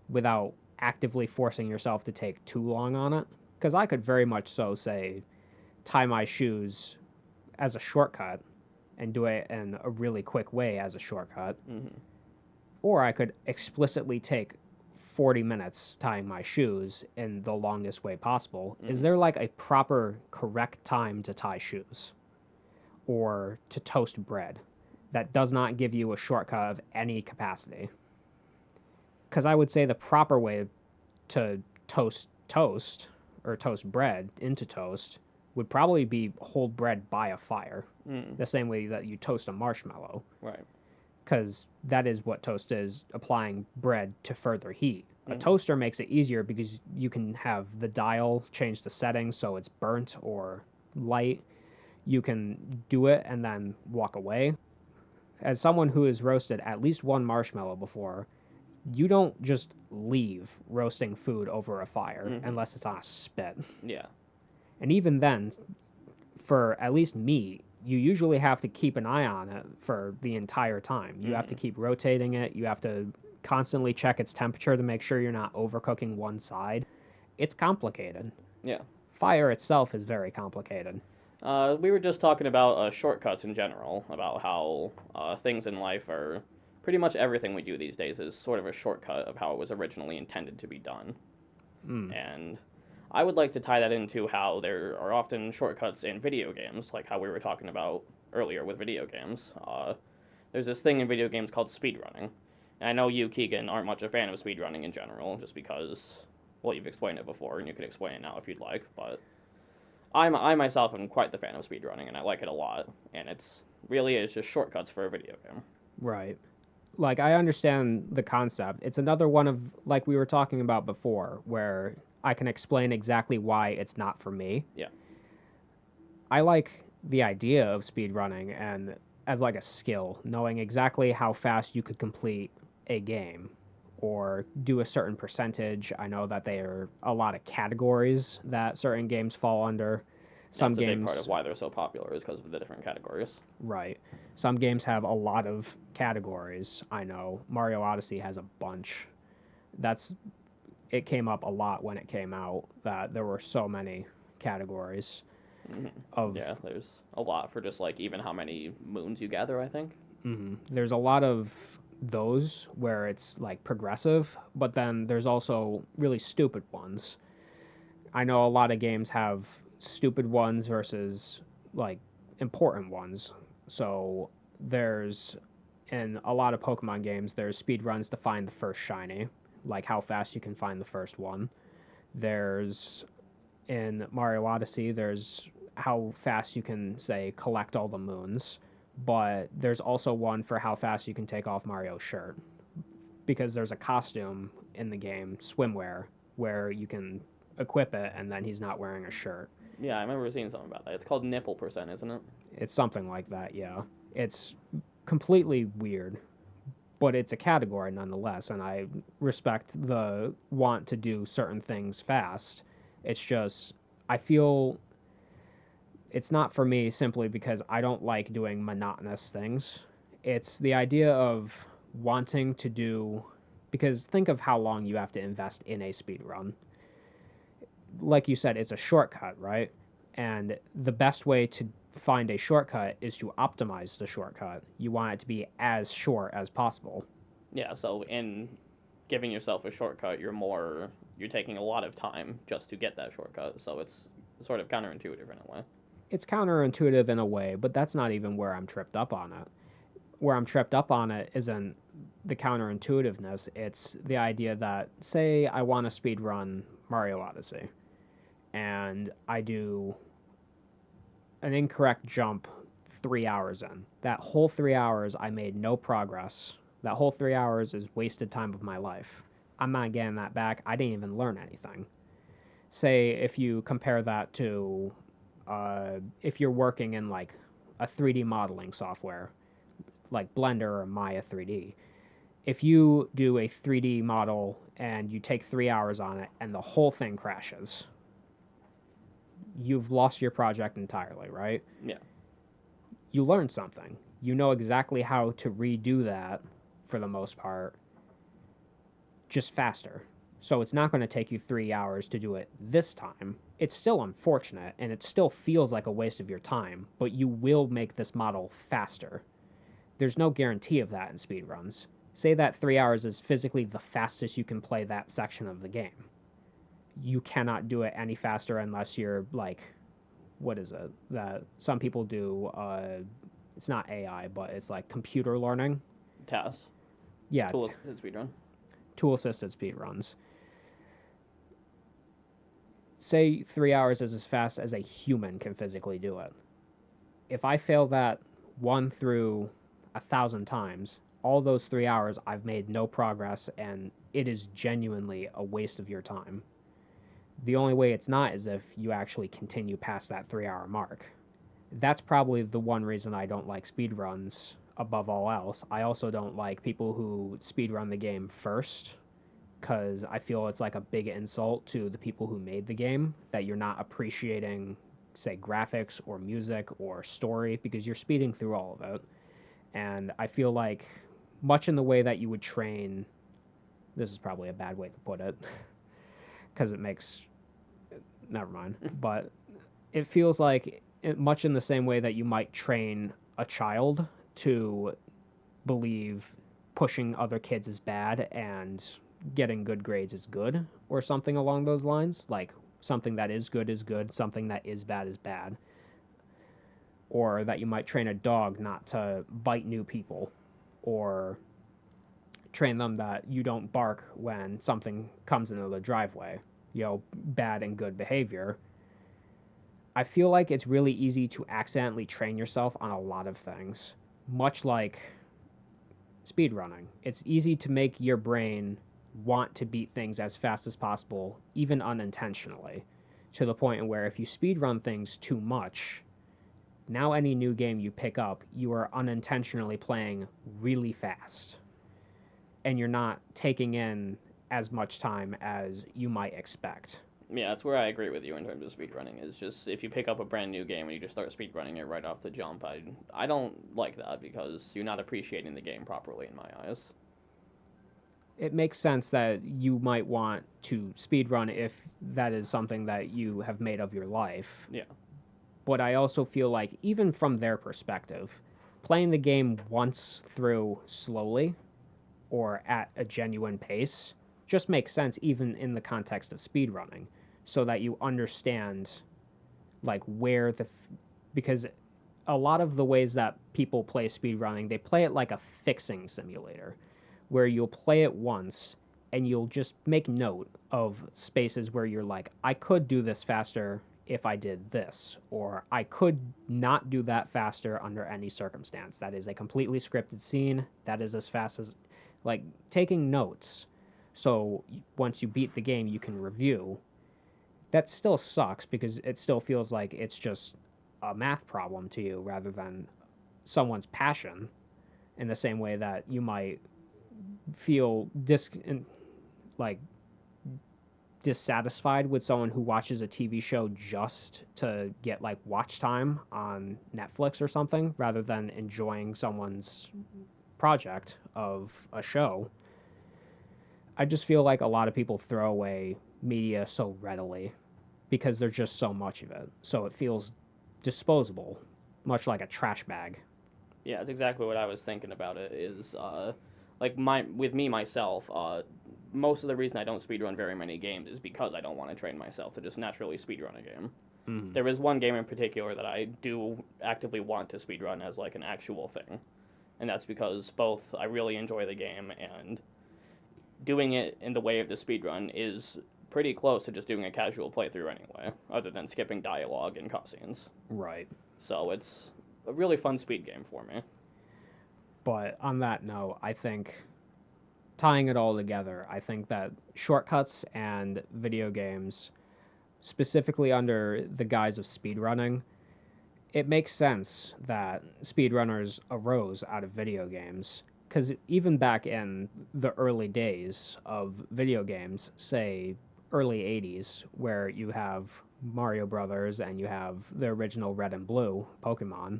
without actively forcing yourself to take too long on it? Because I could very much so say, tie my shoes as a shortcut and do it in a really quick way as a shortcut. Mm-hmm. Or I could explicitly take 40 minutes tying my shoes in the longest way possible. Is there like a proper, correct time to tie shoes or to toast bread that does not give you a shortcut of any capacity? Because I would say the proper way to toast or toast bread into toast would probably be hold bread by a fire, the same way that you toast a marshmallow. Right. Because that is what toast is, applying bread to further heat. A toaster makes it easier because you can have the dial change the settings so it's burnt or light. You can do it and then walk away. As someone who has roasted at least one marshmallow before, you don't just leave roasting food over a fire unless it's on a spit. Yeah. And even then, for at least meat, you usually have to keep an eye on it for the entire time. You have to keep rotating it. You have to constantly check its temperature to make sure you're not overcooking one side. It's complicated. Yeah. Fire itself is very complicated. We were just talking about shortcuts in general, about how things in life are pretty much everything we do these days is sort of a shortcut of how it was originally intended to be done. And I would like to tie that into how there are often shortcuts in video games, like how we were talking about earlier with video games. There's this thing in video games called speedrunning. And I know you, Keegan, aren't much a fan of speedrunning in general, just because, well, you've explained it before, and you could explain it now if you'd like, but I myself am quite the fan of speedrunning, and I like it a lot, and it's really is just shortcuts for a video game. Right. Like, I understand the concept. It's another one of, like we were talking about before, where I can explain exactly why it's not for me. Yeah. I like the idea of speedrunning and as like a skill, knowing exactly how fast you could complete a game or do a certain percentage. I know that there are a lot of categories that certain games fall under. Some That's games, a big part of why they're so popular is because of the different categories. right. Some games have a lot of categories. I know Mario Odyssey has a bunch. It came up a lot when it came out that there were so many categories of Yeah, there's a lot for just like even how many moons you gather, I think. There's a lot of those where it's like progressive, but then there's also really stupid ones. I know a lot of games have stupid ones versus like important ones. So there's in a lot of Pokemon games, there's speed runs to find the first shiny, like how fast you can find the first one. There's in Mario Odyssey, there's how fast you can say collect all the moons, but there's also one for how fast you can take off Mario's shirt, because there's a costume in the game, swimwear, where you can equip it and then he's not wearing a shirt. Yeah, I remember seeing something about that. It's called nipple percent, isn't it? It's something like that, yeah. It's completely weird, but it's a category nonetheless, and I respect the want to do certain things fast. It's just, I feel it's not for me simply because I don't like doing monotonous things. It's the idea of wanting to do, because think of how long you have to invest in a speed run. Like you said, it's a shortcut, right? And the best way to find a shortcut is to optimize the shortcut. You want it to be as short as possible. Yeah, so in giving yourself a shortcut, you're taking a lot of time just to get that shortcut, so it's sort of counterintuitive in a way. It's counterintuitive in a way, but that's not even where I'm tripped up on it. Where I'm tripped up on it isn't the counterintuitiveness, it's the idea that, say I want to speed run Mario Odyssey, and I do an incorrect jump 3 hours in. That whole 3 hours, I made no progress. That whole 3 hours is wasted time of my life. I'm not getting that back. I didn't even learn anything. Say if you compare that to if you're working in like a 3D modeling software like Blender or Maya 3D. If you do a 3D model and you take 3 hours on it and the whole thing crashes, you've lost your project entirely, right? Yeah. You learned something. You know exactly how to redo that for the most part, just faster. So it's not going to take you 3 hours to do it this time. It's still unfortunate and it still feels like a waste of your time, but you will make this model faster. There's no guarantee of that in speedruns. Say that 3 hours is physically the fastest you can play that section of the game. You cannot do it any faster unless you're like, what is it? That some people do. It's not AI, but it's like computer learning. TAS. Yeah, Tool assisted speedrun. tool assisted speedruns. Say 3 hours is as fast as a human can physically do it. If I fail that 1 through 1,000 times, all those 3 hours I've made no progress and it is genuinely a waste of your time. The only way it's not is if you actually continue past that 3 hour mark. That's probably the one reason I don't like speedruns above all else. I also don't like people who speedrun the game first because I feel it's like a big insult to the people who made the game that you're not appreciating, say, graphics or music or story because you're speeding through all of it. And I feel like, much in the way that you would train, this is probably a bad way to put it because it makes, never mind, but it feels like much in the same way that you might train a child to believe pushing other kids is bad and getting good grades is good, or something along those lines. Like, something that is good, something that is bad. Or that you might train a dog not to bite new people, or train them that you don't bark when something comes into the driveway. Bad and good behavior. I feel like it's really easy to accidentally train yourself on a lot of things, much like speedrunning. It's easy to make your brain want to beat things as fast as possible, even unintentionally, to the point where if you speedrun things too much, now any new game you pick up, you are unintentionally playing really fast, and you're not taking in as much time as you might expect. Yeah, that's where I agree with you in terms of speedrunning. Is just if you pick up a brand new game and you just start speedrunning it right off the jump, I don't like that because you're not appreciating the game properly in my eyes. It makes sense that you might want to speedrun if that is something that you have made of your life. Yeah. But I also feel like, even from their perspective, playing the game once through slowly or at a genuine pace just makes sense, even in the context of speedrunning, so that you understand like where because a lot of the ways that people play speedrunning, they play it like a fixing simulator, where you'll play it once and you'll just make note of spaces where you're like, I could do this faster if I did this, or I could not do that faster under any circumstance. That is a completely scripted scene. That is as fast as, like, taking notes. So once you beat the game, you can review. That still sucks because it still feels like it's just a math problem to you rather than someone's passion, in the same way that you might feel dissatisfied with someone who watches a TV show just to get like watch time on Netflix or something, rather than enjoying someone's project of a show. I just feel like a lot of people throw away media so readily because there's just so much of it. So it feels disposable, much like a trash bag. Yeah, it's exactly what I was thinking about it. Is like with me myself, most of the reason I don't speedrun very many games is because I don't want to train myself to just naturally speedrun a game. Mm. There is one game in particular that I do actively want to speedrun as like an actual thing, and that's because both I really enjoy the game and doing it in the way of the speedrun is pretty close to just doing a casual playthrough anyway, other than skipping dialogue and cutscenes. Right. So it's a really fun speed game for me. But on that note, I think tying it all together, I think that shortcuts and video games, specifically under the guise of speedrunning, it makes sense that speedrunners arose out of video games. Because even back in the early days of video games, say early 80s, where you have Mario Brothers and you have the original Red and Blue Pokemon,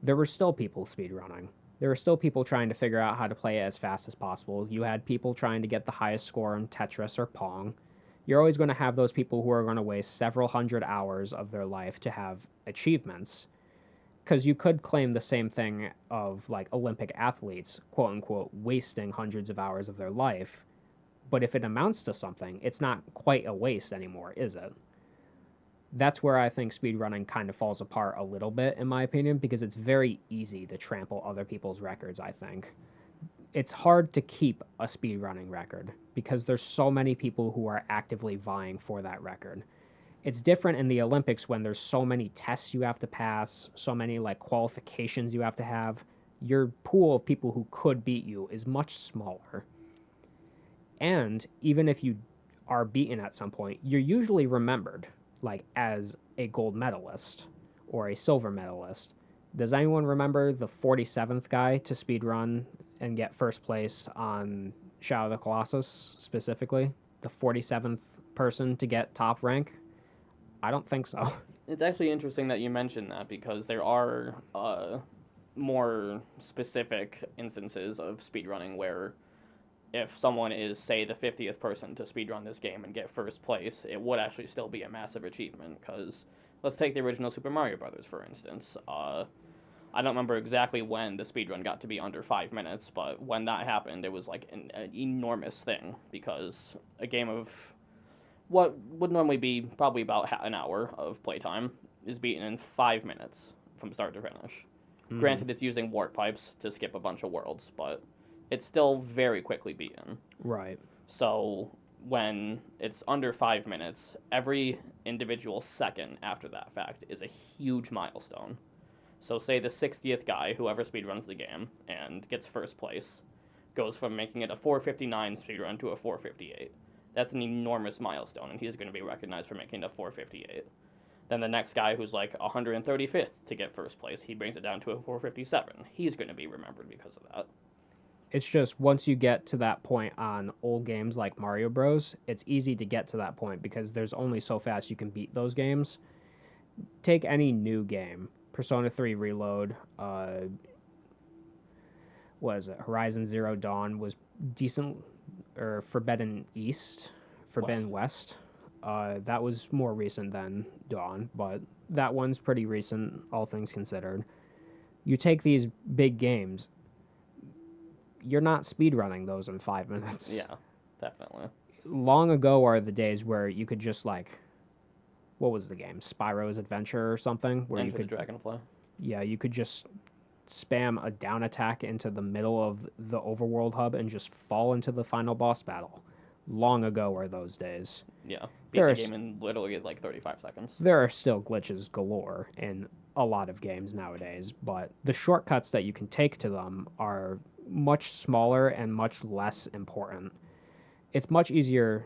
there were still people speedrunning. There were still people trying to figure out how to play it as fast as possible. You had people trying to get the highest score in Tetris or Pong. You're always going to have those people who are going to waste several hundred hours of their life to have achievements. Because you could claim the same thing of like Olympic athletes, quote unquote, wasting hundreds of hours of their life. But if it amounts to something, it's not quite a waste anymore, is it? That's where I think speedrunning kind of falls apart a little bit, in my opinion, because it's very easy to trample other people's records, I think. It's hard to keep a speedrunning record because there's so many people who are actively vying for that record. It's different in the Olympics when there's so many tests you have to pass, so many like qualifications you have to have. Your pool of people who could beat you is much smaller. And even if you are beaten at some point, you're usually remembered like as a gold medalist or a silver medalist. Does anyone remember the 47th guy to speedrun and get first place on Shadow of the Colossus specifically? The 47th person to get top rank? I don't think so. It's actually interesting that you mentioned that because there are more specific instances of speedrunning where if someone is, say, the 50th person to speedrun this game and get first place, it would actually still be a massive achievement. Because let's take the original Super Mario Brothers, for instance. I don't remember exactly when the speedrun got to be under 5 minutes, but when that happened, it was like an enormous thing because a game of what would normally be probably about an hour of playtime is beaten in 5 minutes from start to finish. Mm-hmm. Granted, it's using warp pipes to skip a bunch of worlds, but it's still very quickly beaten. Right. So when it's under 5 minutes, every individual second after that fact is a huge milestone. So say the 60th guy, whoever speedruns the game, and gets first place, goes from making it a 4:59 speedrun to a 4:58. That's an enormous milestone, and he's going to be recognized for making it a 4:58. Then the next guy who's like 135th to get first place, he brings it down to a 4:57. He's going to be remembered because of that. It's just once you get to that point on old games like Mario Bros, it's easy to get to that point because there's only so fast you can beat those games. Take any new game, Persona 3 Reload, what is it? Horizon Zero Dawn was decent, or Forbidden West. That was more recent than Dawn, but that one's pretty recent, all things considered. You take these big games, you're not speedrunning those in 5 minutes. Yeah, definitely. Long ago are the days where you could just like, what was the game? Spyro's Adventure or something? Where Enter you could, the Dragonfly. Yeah, you could just spam a down attack into the middle of the overworld hub and just fall into the final boss battle. Long ago are those days. Yeah, beat the game in literally like 35 seconds. There are still glitches galore in a lot of games nowadays, but the shortcuts that you can take to them are much smaller and much less important. It's much easier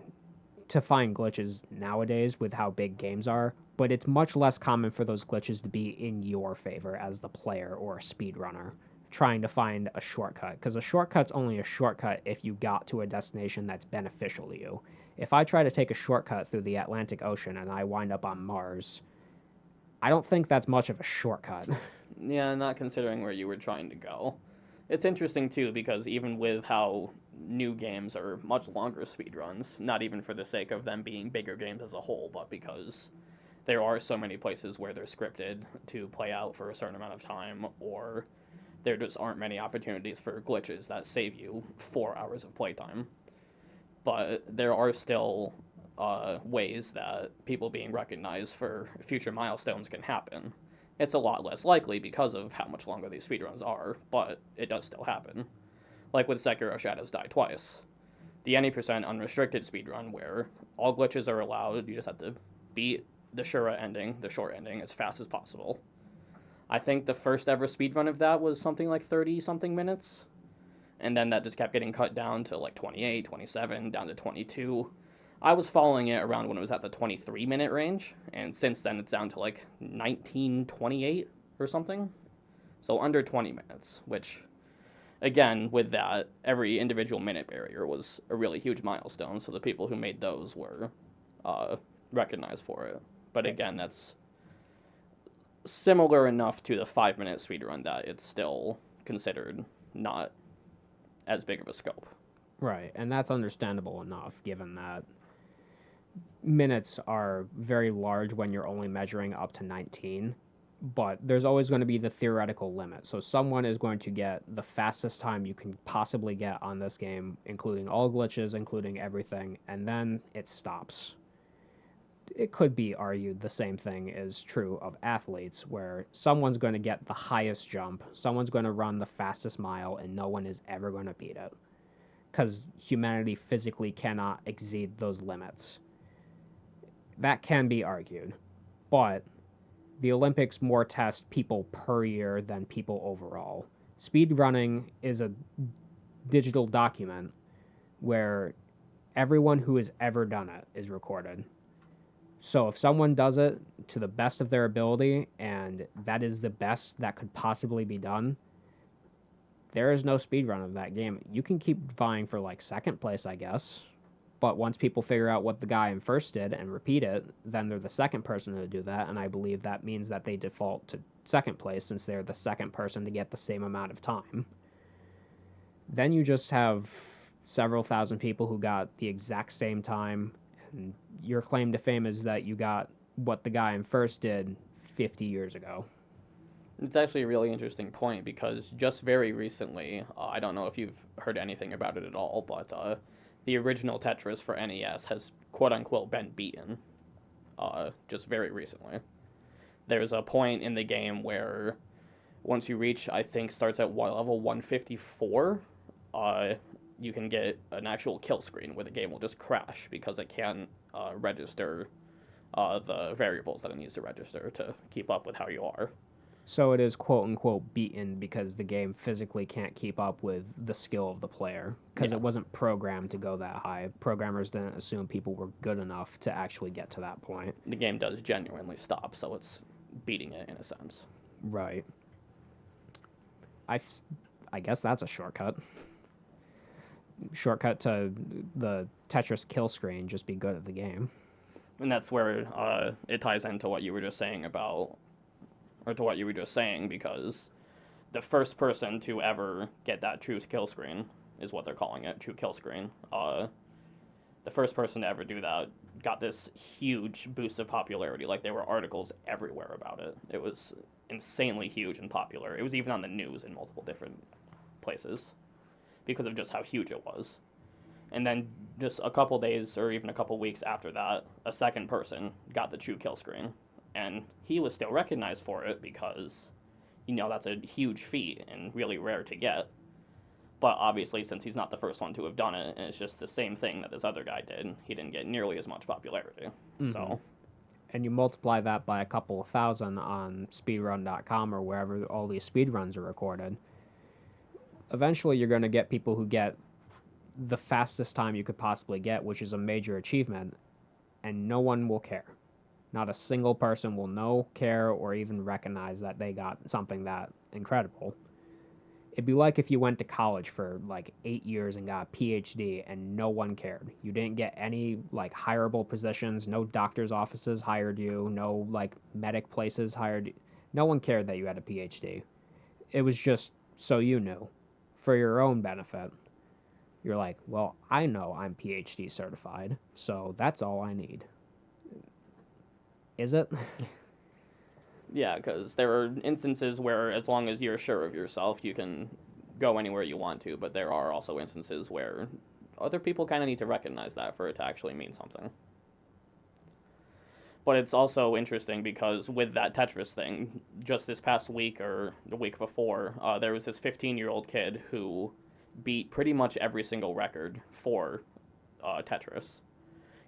to find glitches nowadays with how big games are, but it's much less common for those glitches to be in your favor as the player or a speedrunner trying to find a shortcut, because a shortcut's only a shortcut if you got to a destination that's beneficial to you. If I try to take a shortcut through the Atlantic Ocean and I wind up on Mars, I don't think that's much of a shortcut. Yeah, not considering where you were trying to go. It's interesting too because even with how new games are much longer speedruns, not even for the sake of them being bigger games as a whole, but because there are so many places where they're scripted to play out for a certain amount of time, or there just aren't many opportunities for glitches that save you 4 hours of playtime. But there are still ways that people being recognized for future milestones can happen. It's a lot less likely because of how much longer these speedruns are, but it does still happen. Like with Sekiro Shadows Die Twice. The any percent unrestricted speedrun where all glitches are allowed, you just have to beat the Shura ending, the short ending, as fast as possible. I think the first ever speedrun of that was something like 30 something minutes. And then that just kept getting cut down to like 28, 27, down to 22. I was following it around when it was at the 23-minute range, and since then it's down to like 1928 or something. So under 20 minutes, which, again, with that, every individual minute barrier was a really huge milestone, so the people who made those were uh, recognized for it. But again, that's similar enough to the 5-minute speedrun that it's still considered not as big of a scope. Right, and that's understandable enough given that minutes are very large when you're only measuring up to 19, but there's always going to be the theoretical limit. So someone is going to get the fastest time you can possibly get on this game, including all glitches, including everything, and then it stops. It could be argued the same thing is true of athletes, where someone's going to get the highest jump, someone's going to run the fastest mile, and no one is ever going to beat it. Because humanity physically cannot exceed those limits. That can be argued. But the Olympics more test people per year than people overall. Speedrunning is a digital document where everyone who has ever done it is recorded. So if someone does it to the best of their ability and that is the best that could possibly be done, there is no speedrun of that game. You can keep vying for like second place, I guess. But once people figure out what the guy in first did and repeat it, then they're the second person to do that, and I believe that means that they default to second place since they're the second person to get the same amount of time. Then you just have several thousand people who got the exact same time, and your claim to fame is that you got what the guy in first did 50 years ago. It's actually a really interesting point because just very recently, I don't know if you've heard anything about it at all, but the original Tetris for NES has quote unquote been beaten just very recently. There's a point in the game where once you reach, I think, starts at level 154, you can get an actual kill screen where the game will just crash because it can't register the variables that it needs to register to keep up with how you are. So it is quote unquote beaten because the game physically can't keep up with the skill of the player because Yeah. it wasn't programmed to go that high. Programmers didn't assume people were good enough to actually get to that point. The game does genuinely stop, so it's beating it in a sense. Right. I, I guess that's a shortcut. Shortcut to the Tetris kill screen, just be good at the game. And that's where it ties into what you were just saying about, or to what you were just saying, because the first person to ever get that true kill screen is what they're calling it, true kill screen. The first person to ever do that got this huge boost of popularity. Like, there were articles everywhere about it. It was insanely huge and popular. It was even on the news in multiple different places because of just how huge it was. And then just a couple days or even a couple weeks after that, a second person got the true kill screen. And he was still recognized for it because, that's a huge feat and really rare to get. But obviously, since he's not the first one to have done it, and it's just the same thing that this other guy did, he didn't get nearly as much popularity. Mm-hmm. So, and you multiply that by a couple of thousand on speedrun.com or wherever all these speedruns are recorded. Eventually, you're going to get people who get the fastest time you could possibly get, which is a major achievement, and no one will care. Not a single person will know, care, or even recognize that they got something that incredible. It'd be like if you went to college for like 8 years and got a PhD and no one cared. You didn't get any like hireable positions, no doctor's offices hired you, no like medic places hired you. No one cared that you had a PhD. It was just so you knew, for your own benefit. You're like, well, I know I'm PhD certified, so that's all I need. Is it? yeah, because there are instances where, as long as you're sure of yourself, you can go anywhere you want to, but there are also instances where other people kind of need to recognize that for it to actually mean something. But it's also interesting because with that Tetris thing, just this past week or the week before, there was this 15-year-old kid who beat pretty much every single record for Tetris.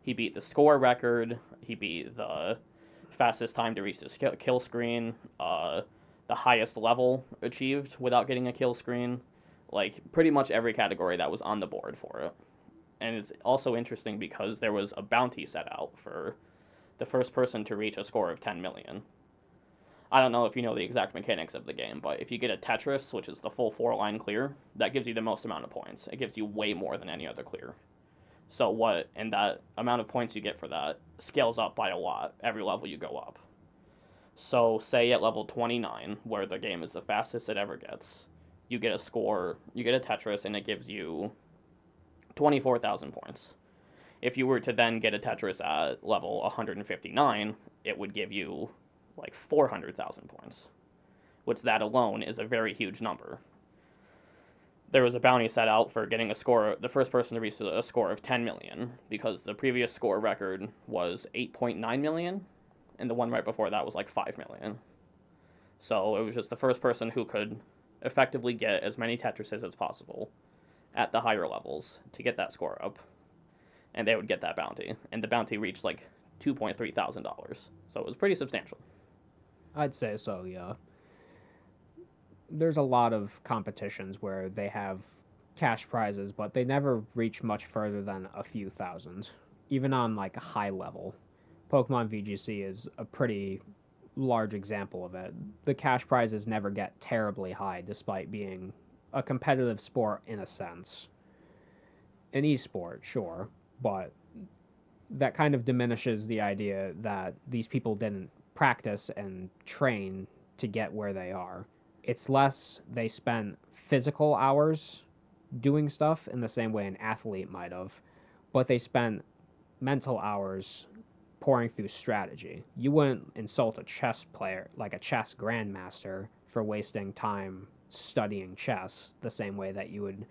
He beat the score record, he beat the fastest time to reach the kill screen, the highest level achieved without getting a kill screen. Like pretty much every category that was on the board for it. And it's also interesting because there was a bounty set out for the first person to reach a score of 10 million. I don't know if you know the exact mechanics of the game, but if you get a Tetris, which is the full 4-line clear, that gives you the most amount of points. It gives you way more than any other clear. So what, and that amount of points you get for that scales up by a lot every level you go up. So say at level 29, where the game is the fastest it ever gets, you get a score, you get a Tetris, and it gives you 24,000 points. If you were to then get a Tetris at level 159, it would give you like 400,000 points, which that alone is a very huge number. There was a bounty set out for getting a score, the first person to reach a score of 10 million, because the previous score record was 8.9 million, and the one right before that was like 5 million. So it was just the first person who could effectively get as many Tetrises as possible at the higher levels to get that score up, and they would get that bounty. And the bounty reached like $2,300, so it was pretty substantial. I'd say so, yeah. There's a lot of competitions where they have cash prizes, but they never reach much further than a few thousand, even on like a high level. Pokemon VGC is a pretty large example of it. The cash prizes never get terribly high, despite being a competitive sport in a sense. An esport, sure, but that kind of diminishes the idea that these people didn't practice and train to get where they are. It's less they spent physical hours doing stuff in the same way an athlete might have, but they spent mental hours pouring through strategy. You wouldn't insult a chess player, like a chess grandmaster, for wasting time studying chess the same way that you would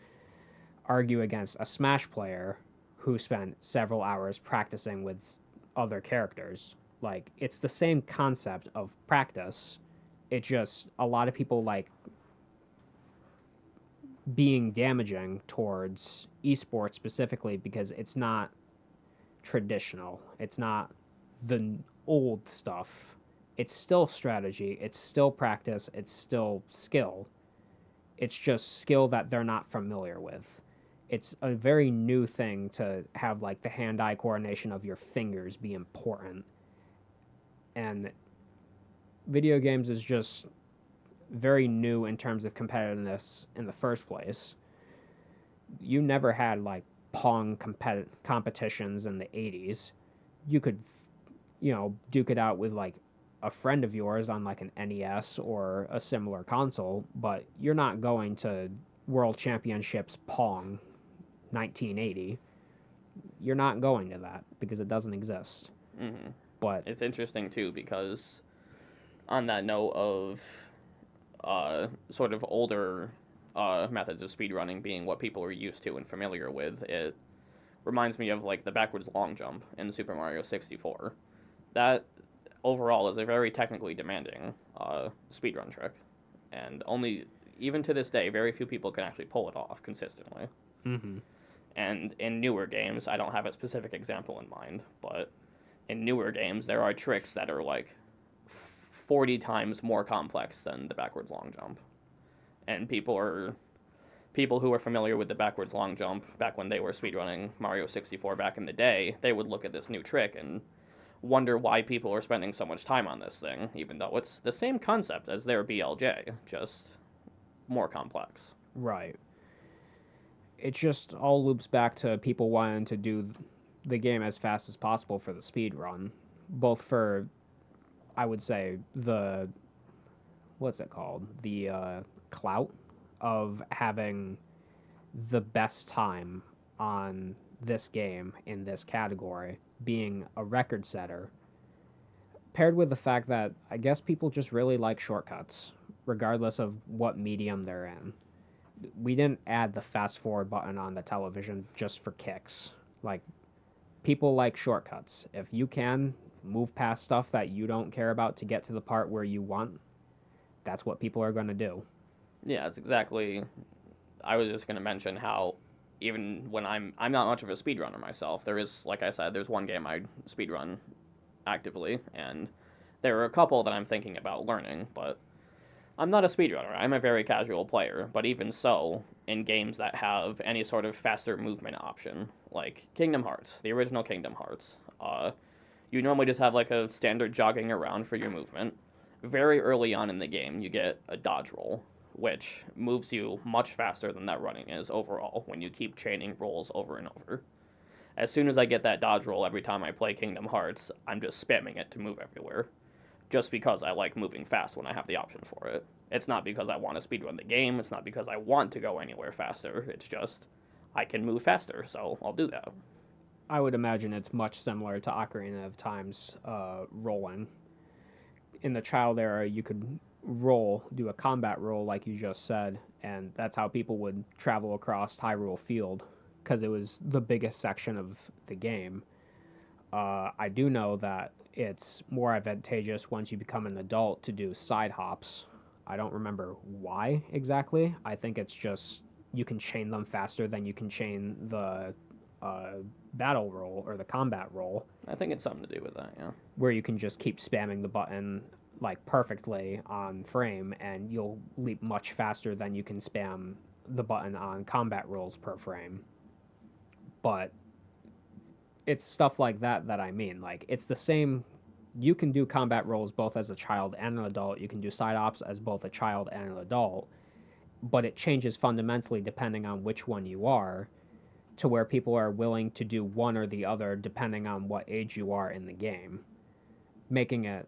argue against a Smash player who spent several hours practicing with other characters. Like, it's the same concept of practice. It just, a lot of people like being damaging towards esports specifically because it's not traditional. It's not the old stuff. It's still strategy, it's still practice, it's still skill. It's just skill that they're not familiar with. It's a very new thing to have like the hand-eye coordination of your fingers be important. And video games is just very new in terms of competitiveness in the first place. You never had like Pong competitions in the 80s. You could, duke it out with like a friend of yours on like an NES or a similar console, but you're not going to World Championships Pong 1980. You're not going to that because it doesn't exist. Mm-hmm. But it's interesting too because on that note of sort of older methods of speedrunning being what people are used to and familiar with, it reminds me of like the backwards long jump in Super Mario 64. That overall is a very technically demanding speedrun trick, and only even to this day, very few people can actually pull it off consistently. Mm-hmm. And in newer games, I don't have a specific example in mind, but in newer games, there are tricks that are like 40 times more complex than the backwards long jump. And people who are familiar with the backwards long jump back when they were speedrunning Mario 64 back in the day, they would look at this new trick and wonder why people are spending so much time on this thing, even though it's the same concept as their BLJ, just more complex. Right. It just all loops back to people wanting to do the game as fast as possible for the speed run, both for, I would say, the what's it called, the clout of having the best time on this game in this category, being a record setter, paired with the fact that I guess people just really like shortcuts, regardless of what medium they're in. We didn't add the fast forward button on the television just for kicks. Like, people like shortcuts. If you can move past stuff that you don't care about to get to the part where you want, that's what people are going to do. Yeah, it's exactly. I was just going to mention how even when I'm not much of a speedrunner myself, there is, like I said, there's one game I speedrun actively, and there are a couple that I'm thinking about learning, but I'm not a speedrunner. I'm a very casual player, but even so, in games that have any sort of faster movement option, like Kingdom Hearts, the original Kingdom Hearts, you normally just have like a standard jogging around for your movement. Very early on in the game, you get a dodge roll, which moves you much faster than that running is overall when you keep chaining rolls over and over. As soon as I get that dodge roll every time I play Kingdom Hearts, I'm just spamming it to move everywhere. Just because I like moving fast when I have the option for it. It's not because I want to speedrun the game, it's not because I want to go anywhere faster, it's just I can move faster, so I'll do that. I would imagine it's much similar to Ocarina of Time's rolling. In the child era, you could do a combat roll like you just said, and that's how people would travel across Hyrule Field because it was the biggest section of the game. I do know that it's more advantageous once you become an adult to do side hops. I don't remember why exactly. I think it's just you can chain them faster than you can chain the uh, battle roll or the combat roll, I think it's something to do with that, yeah. where you can just keep spamming the button like perfectly on frame and you'll leap much faster than you can spam the button on combat rolls per frame. But it's stuff like that that I mean. Like it's the same. You can do combat roles both as a child and an adult. You can do side ops as both a child and an adult, but it changes fundamentally depending on which one you are, to where people are willing to do one or the other depending on what age you are in the game, making it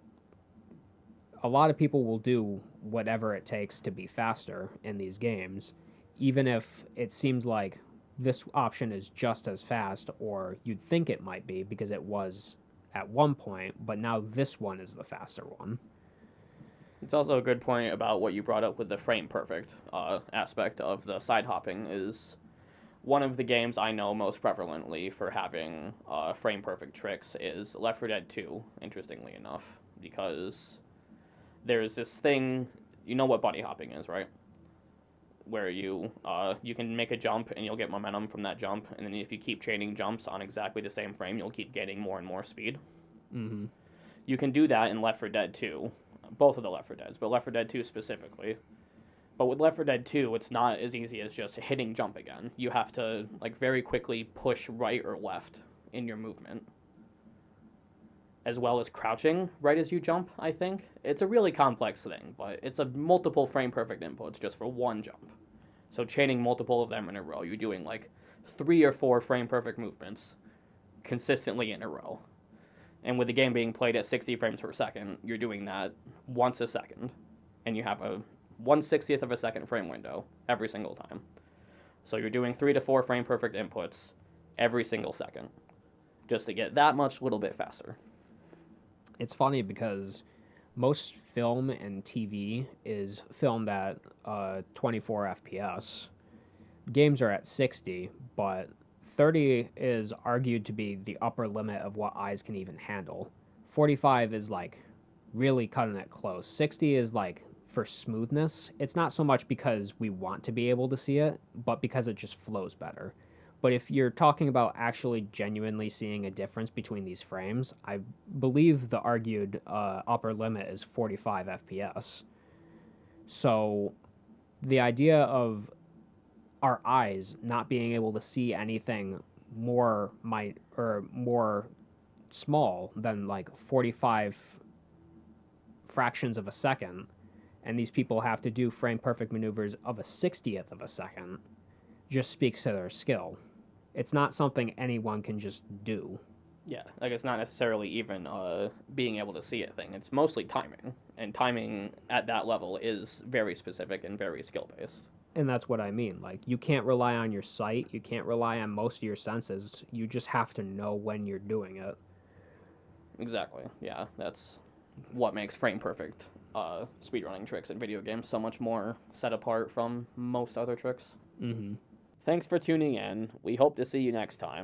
a lot of people will do whatever it takes to be faster in these games, even if it seems like this option is just as fast, or you'd think it might be because it was at one point, but now this one is the faster one. It's also a good point about what you brought up with the frame perfect aspect of the side hopping is one of the games I know most prevalently for having frame perfect tricks is Left 4 Dead 2, interestingly enough, because there's this thing, you know what bunny hopping is, right? Where you can make a jump and you'll get momentum from that jump, and then if you keep chaining jumps on exactly the same frame, you'll keep getting more and more speed. Mm-hmm. You can do that in Left 4 Dead 2, both of the Left 4 Deads, but Left 4 Dead 2 specifically. But with Left 4 Dead 2, it's not as easy as just hitting jump again. You have to like very quickly push right or left in your movement, as well as crouching right as you jump, I think. It's a really complex thing, but it's a multiple frame perfect inputs just for one jump. So chaining multiple of them in a row, you're doing like 3 or 4 frame perfect movements consistently in a row. And with the game being played at 60 frames per second, you're doing that once a second. And you have a 1/60th of a second frame window every single time. So you're doing 3 to 4 frame perfect inputs every single second just to get that much little bit faster. It's funny because most film and TV is filmed at 24 FPS. Games are at 60, but 30 is argued to be the upper limit of what eyes can even handle. 45 is like really cutting it close. 60 is like for smoothness. It's not so much because we want to be able to see it, but because it just flows better. But if you're talking about actually genuinely seeing a difference between these frames, I believe the argued upper limit is 45 FPS. So the idea of our eyes not being able to see anything more small than like 45 fractions of a second, and these people have to do frame perfect maneuvers of a 60th of a second, just speaks to their skill. It's not something anyone can just do. Yeah, like it's not necessarily even being able to see a thing. It's mostly timing, and timing at that level is very specific and very skill based. And that's what I mean. Like, you can't rely on your sight, you can't rely on most of your senses. You just have to know when you're doing it. Exactly. Yeah, that's what makes frame perfect speedrunning tricks in video games so much more set apart from most other tricks. Mm-hmm. Thanks for tuning in. We hope to see you next time.